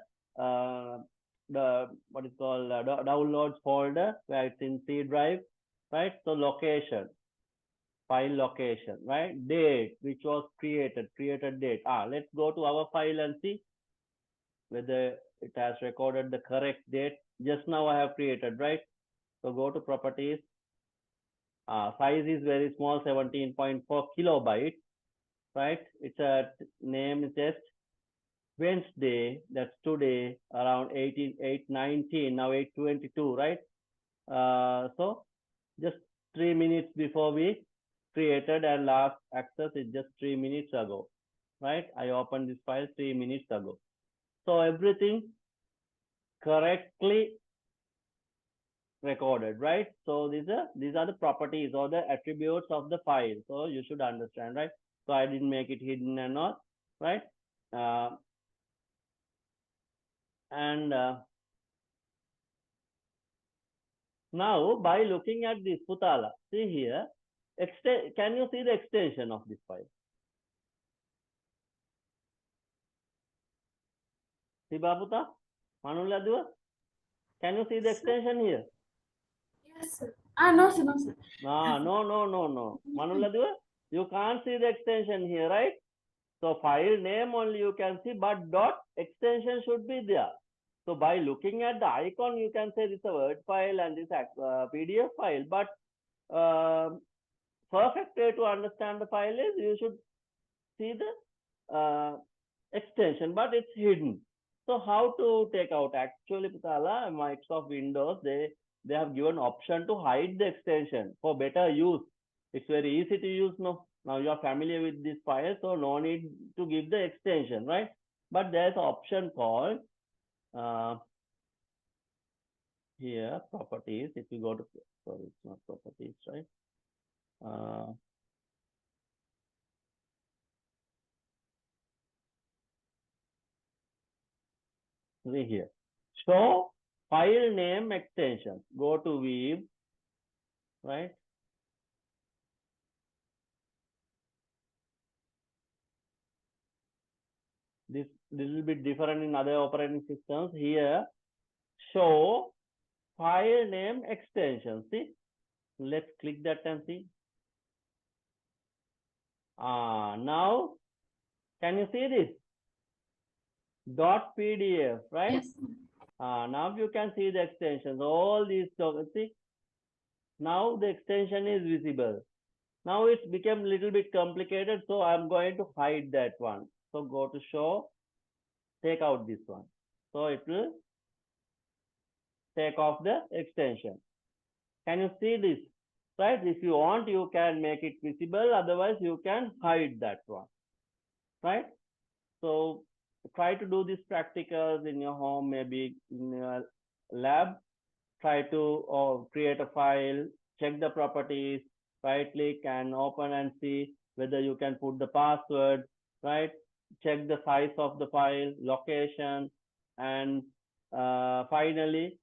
what is called downloads folder where it's in C drive, right? So location, file location, right? Date, which was created date. Let's go to our file and see whether it has recorded the correct date. Just now I have created, right? So go to properties. Size is very small, 17.4 kilobytes, right? It's a name is just Wednesday, that's today, around 8:19, now 8:22, right? So just 3 minutes before we created, and last access is just 3 minutes ago, right? I opened this file 3 minutes ago. So everything correctly recorded, right? So these are the properties or the attributes of the file. So you should understand, right? So I didn't make it hidden and all, right? Now by looking at this Putala, see here, can you see the extension of this file? See Baputa, Manuladua, can you see the extension here? Yes, sir. No, sir, no, sir. No. Manuladua, you can't see the extension here, right? So file name only you can see, but dot extension should be there. So by looking at the icon, you can say this is a Word file and this PDF file, but perfect way to understand the file is you should see the extension, but it's hidden. So how to take out? Actually, Pitala, Microsoft Windows, they have given option to hide the extension for better use. It's very easy to use now. Now you are familiar with this file, so no need to give the extension, right? But there's an option called here properties. If you go to, sorry, it's not properties, right? See here. Show file name extensions. Go to Weave, right? This will be different in other operating systems. Here, show file name extension. See, let's click that and see. Now, can you see this? .pdf, right? Yes. Now you can see the extensions. All these, see, now the extension is visible. Now it's become a little bit complicated, so I'm going to hide that one. So go to show, take out this one. So it will take off the extension. Can you see this? Right? If you want, you can make it visible. Otherwise, you can hide that one. Right? So try to do these practicals in your home, maybe in your lab. Try to create a file, check the properties, right click and open and see whether you can put the password, right? Check the size of the file, location, and finally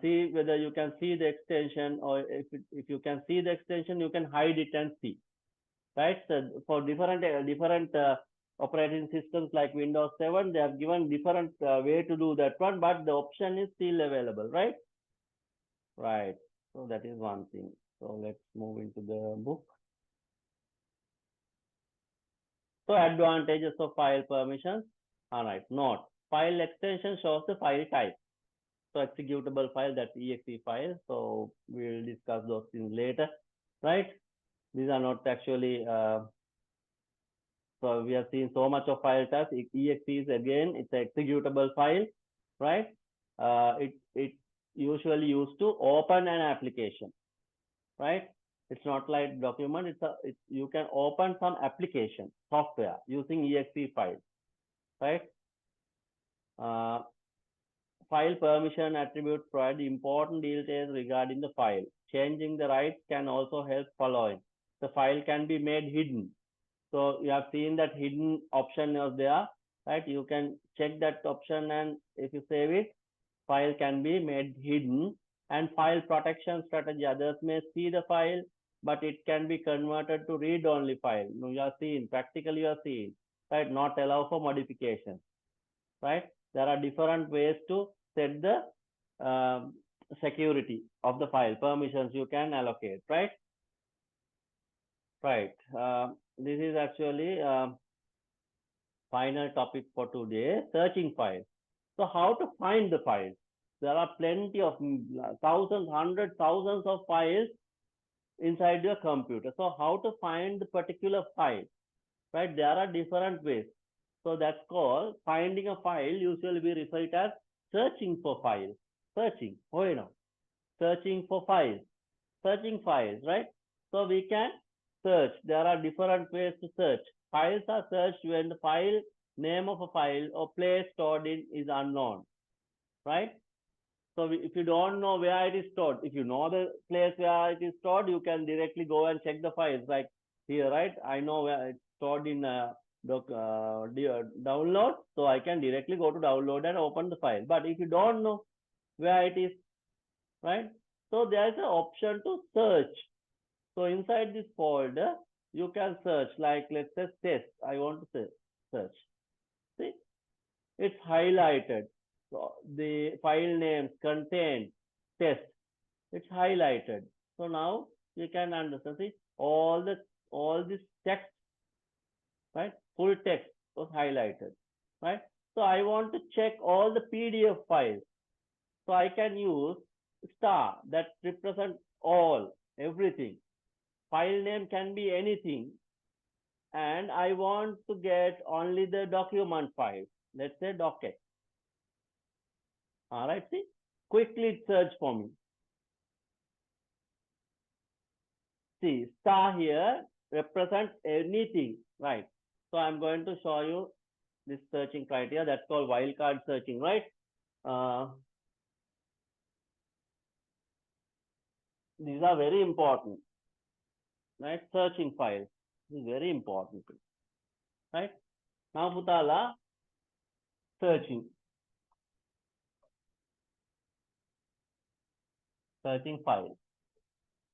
see whether you can see the extension, or if you can see the extension, you can hide it and see, right? So for different operating systems like Windows 7, they have given different way to do that one, but the option is still available, right? Right. So that is one thing. So let's move into the book. So advantages of file permissions. All right. Note. File extension shows the file type. So executable file, that's exe file. So we'll discuss those things later, right? These are not actually, so we have seen so much of file types. Exe is again, it's an executable file, right? It usually used to open an application, right? It's not like document. You can open some application software using exe file, right? File permission attribute provide important details regarding the file. Changing the rights can also help following. The file can be made hidden. So you have seen that hidden option is there, right? You can check that option, and if you save it, file can be made hidden. And file protection strategy, others may see the file, but it can be converted to read-only file. You are seeing, practically you are seeing, right? Not allow for modification, right? There are different ways to set the security of the file, permissions you can allocate, right? Right. This is actually final topic for today, searching files. So how to find the files? There are plenty of thousands, hundreds, thousands of files inside your computer. So how to find the particular file, right? There are different ways. So that's called finding a file. Usually we refer it as searching for files. Searching, searching for files, searching files, right? So we can search. There are different ways to search. Files are searched when the file name of a file or place stored in is unknown, right? So if you don't know where it is stored, if you know the place where it is stored, you can directly go and check the files. Like here, right? I know where it's stored in download, so I can directly go to download and open the file. But if you don't know where it is, right? So there is an option to search. So inside this folder, you can search, like let's say test. I want to search. See, it's highlighted. So the file names, content, test, it's highlighted. So now you can understand. See, all this text, right? Full text was highlighted, right? So I want to check all the PDF files. So I can use star that represent all, everything. File name can be anything. And I want to get only the document file. Let's say docket. All right, see, quickly search for me. See, star here represents anything, right? So I'm going to show you this searching criteria. That's called wildcard searching, right? These are very important, right? Searching files is very important, right? Now, Putala, searching. searching file,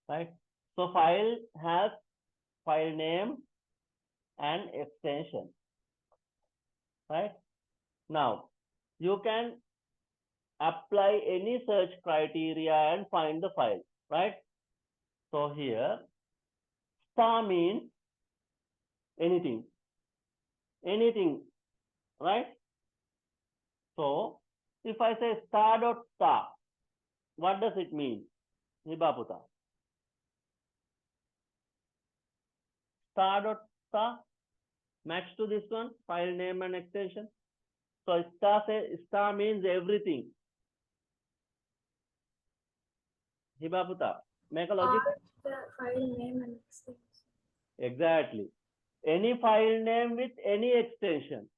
right? So file has file name and extension, right? Now, you can apply any search criteria and find the file, right? So here, star means anything, right? So if I say star.star, what does it mean? Nibaputa. Star.star match to this one, file name and extension. So star means everything. Hibaputa, make a logic. The file name and extension. Exactly. Any file name with any extension.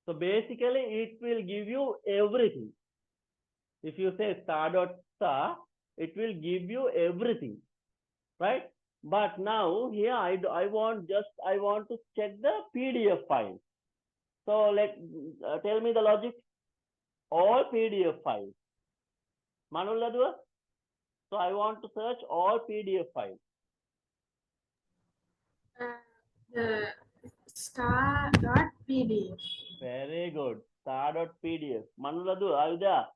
So basically it will give you everything. If you say star.star, it will give you everything, right? But now here I want to check the PDF file. So tell me the logic. All PDF files. Manuladua. So I want to search all PDF files. The star.pdf. Very good. Star.pdf. Manuladu, are you there?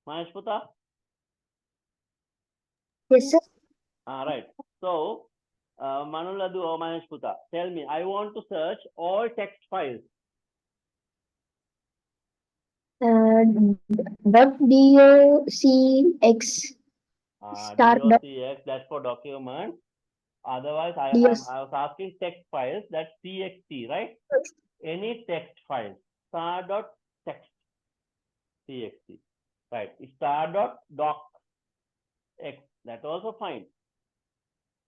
Maheshputa? Yes, sir. Right. So, Manuladu or Maheshputa, tell me, I want to search all text files. .docx start dot DOCX, that's for document. Otherwise, I ds was asking text files, that's TXT, right? Any text file. Star.text. TXT. Right. Star.docx. That's also fine.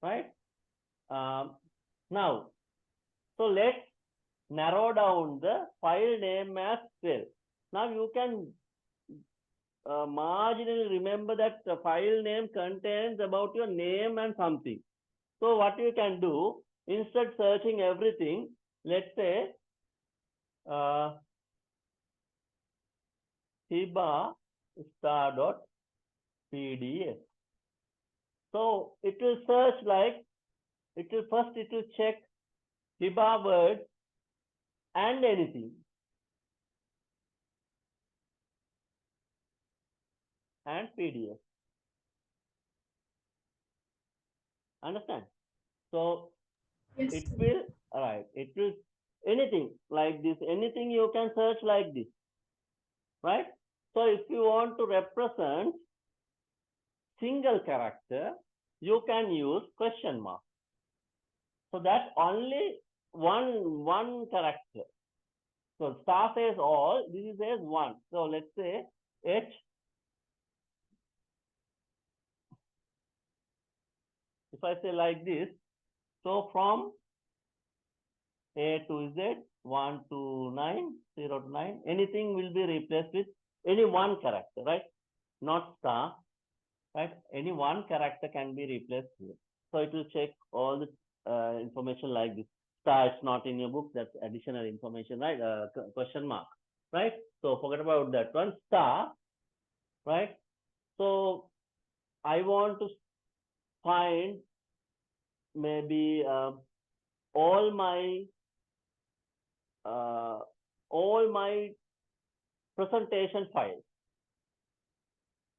Right? Now, so let's narrow down the file name as well. Now you can marginally remember that the file name contains about your name and something. So what you can do, instead searching everything, let's say hiba star.pdf. So it will search like, it will check hiba word and anything. And PDF. Understand? So Yes. it will, it will, anything like this, anything you can search like this, right? So if you want to represent single character, you can use question mark. So that's only one character. So star says all, this says one. So let's say H. If I say like this, so from A to Z, 1 to 9, 0 to 9, anything will be replaced with any one character, right? Not star, right? Any one character can be replaced here. So it will check all the information like this. Star is not in your book, that's additional information, right? Question mark, right? So forget about that one. Star, right? So I want to find maybe all my presentation files.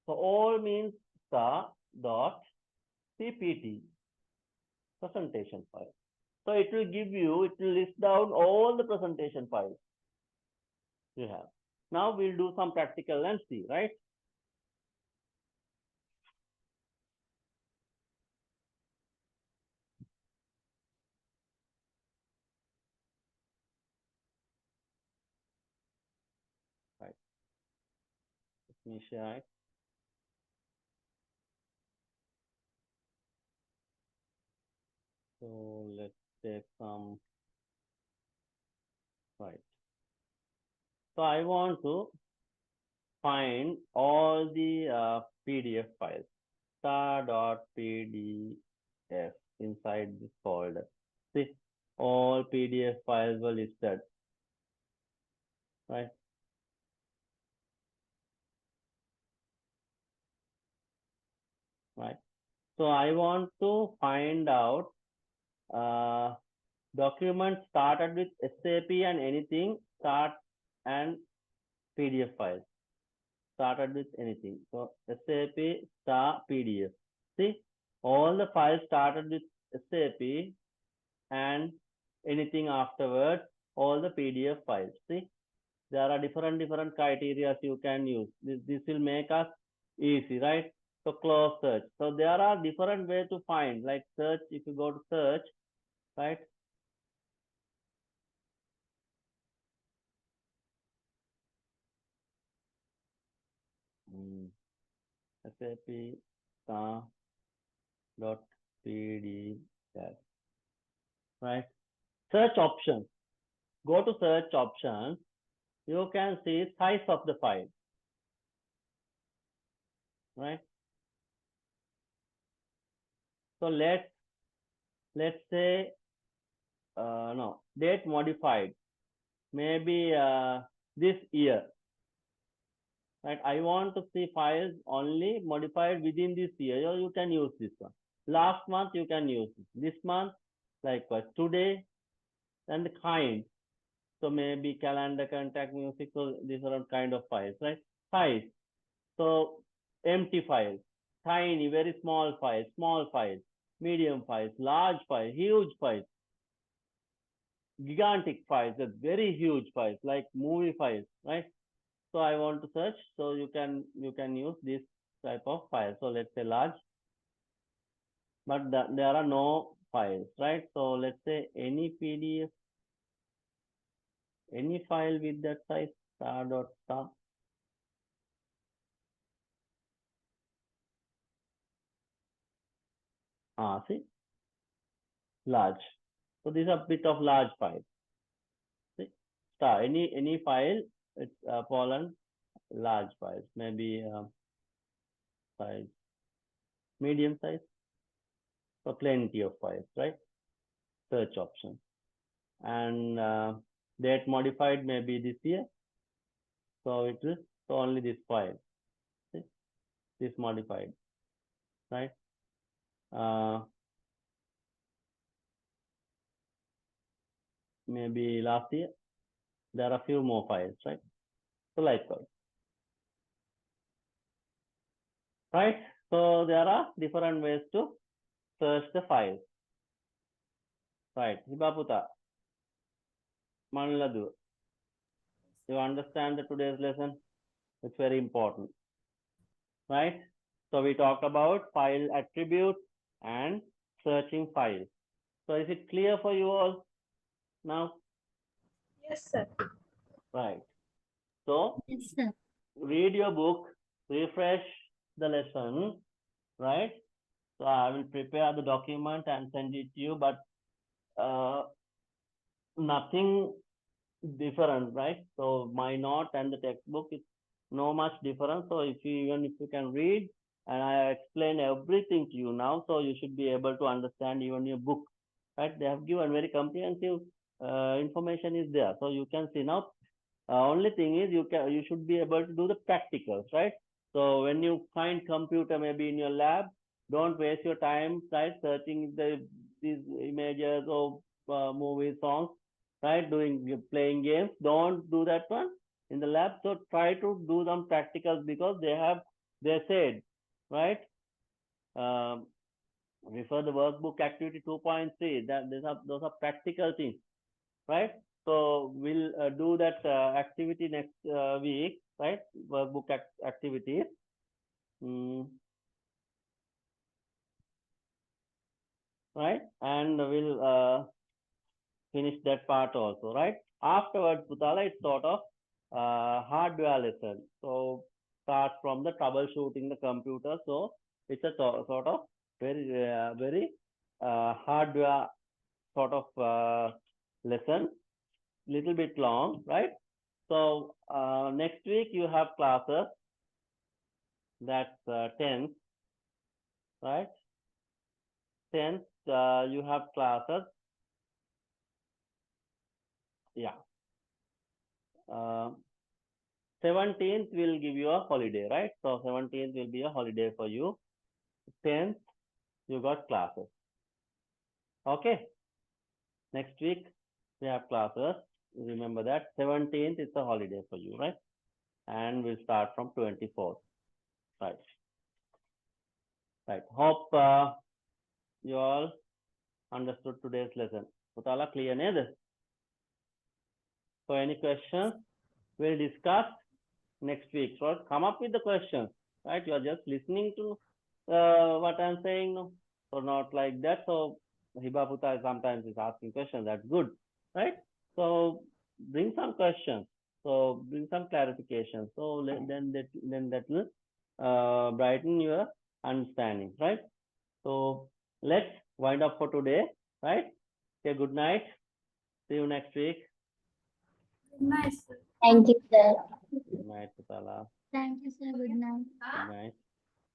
So all means star dot cpt presentation file. So it will give you, it will list down all the presentation files you have. Now we'll do some practical and see, right? Right. Let me share it. So let's take some, right. So I want to find all the PDF files, star.pdf inside this folder. See, all PDF files were listed, right? right? So I want to find out documents started with SAP and anything start and PDF files started with anything. So SAP star PDF. See, all the files started with SAP and anything afterwards, all the PDF files. See, there are different criteria you can use. This will make us easy, right? So close search. So there are different ways to find, like search. If you go to search, right? SAP star dot PDF, right? Search option. Go to search option. You can see size of the file, right? So let's say no date modified, maybe this year, right? I want to see files only modified within this year. You can use this one. Last month you can use this month, likewise today, and the kind. So maybe calendar, contact, music. So these are kind of files, right? Size. So empty files, tiny, very small files, medium files, large files, huge files, gigantic files, very huge files like movie files, right? So I want to search. So you can use this type of file. So let's say large, but there are no files, right? So let's say any PDF, any file with that size, star dot star. See, large. So these are bit of large files. See, star any file, it's Poland large files, maybe size medium size. So plenty of files, right? Search option. And date modified maybe this year. So it is so only this file. See? This modified, right? Maybe last year. There are few more files, right? So likewise. Right? So there are different ways to search the files. Right. Hibaputa, Manladu. You understand the today's lesson? It's very important. Right? So we talk about file attributes and searching files. So is it clear for you all now? Yes, sir. Right. So Yes, sir. read your book, refresh the lesson, right? So I will prepare the document and send it to you, but nothing different, right? So my note and the textbook is no much different. So even if you can read and I explain everything to you now, so you should be able to understand even your book, right? They have given very comprehensive information is there. So you can see now. Only thing is you should be able to do the practicals, right? So when you find computer maybe in your lab, don't waste your time, right? Searching these images or movie songs, right? Playing games. Don't do that one in the lab. So try to do some practicals because they said, right? Um, Refer the workbook activity 2.3. That those are practical things, right? So we'll do that activity next week, right? Workbook activity. Right? And we'll finish that part also, right? Afterwards, Putala, it's sort of hardware lesson. So start from the troubleshooting the computer. So it's a sort of very hardware sort of lesson, little bit long, right? So next week you have classes. That's 10th, right? 10th you have classes. Yeah. 17th will give you a holiday, right? So 17th will be a holiday for you. 10th, you got classes. Okay. Next week, we have classes. Remember that 17th is a holiday for you, right? And we'll start from 24th. Right. Right. Hope you all understood today's lesson. Putala clear, neda? So any questions? We'll discuss next week. So come up with the questions, right? You are just listening to what I'm saying, no? So not like that. So Hiba Puta sometimes is asking questions. That's good, right? So bring some questions. So bring some clarification. So then that will brighten your understanding, right? So let's wind up for today, right? Okay, good night. See you next week. Nice. Thank you, sir. Good night, Putala. Thank you, sir. Good night. Good night.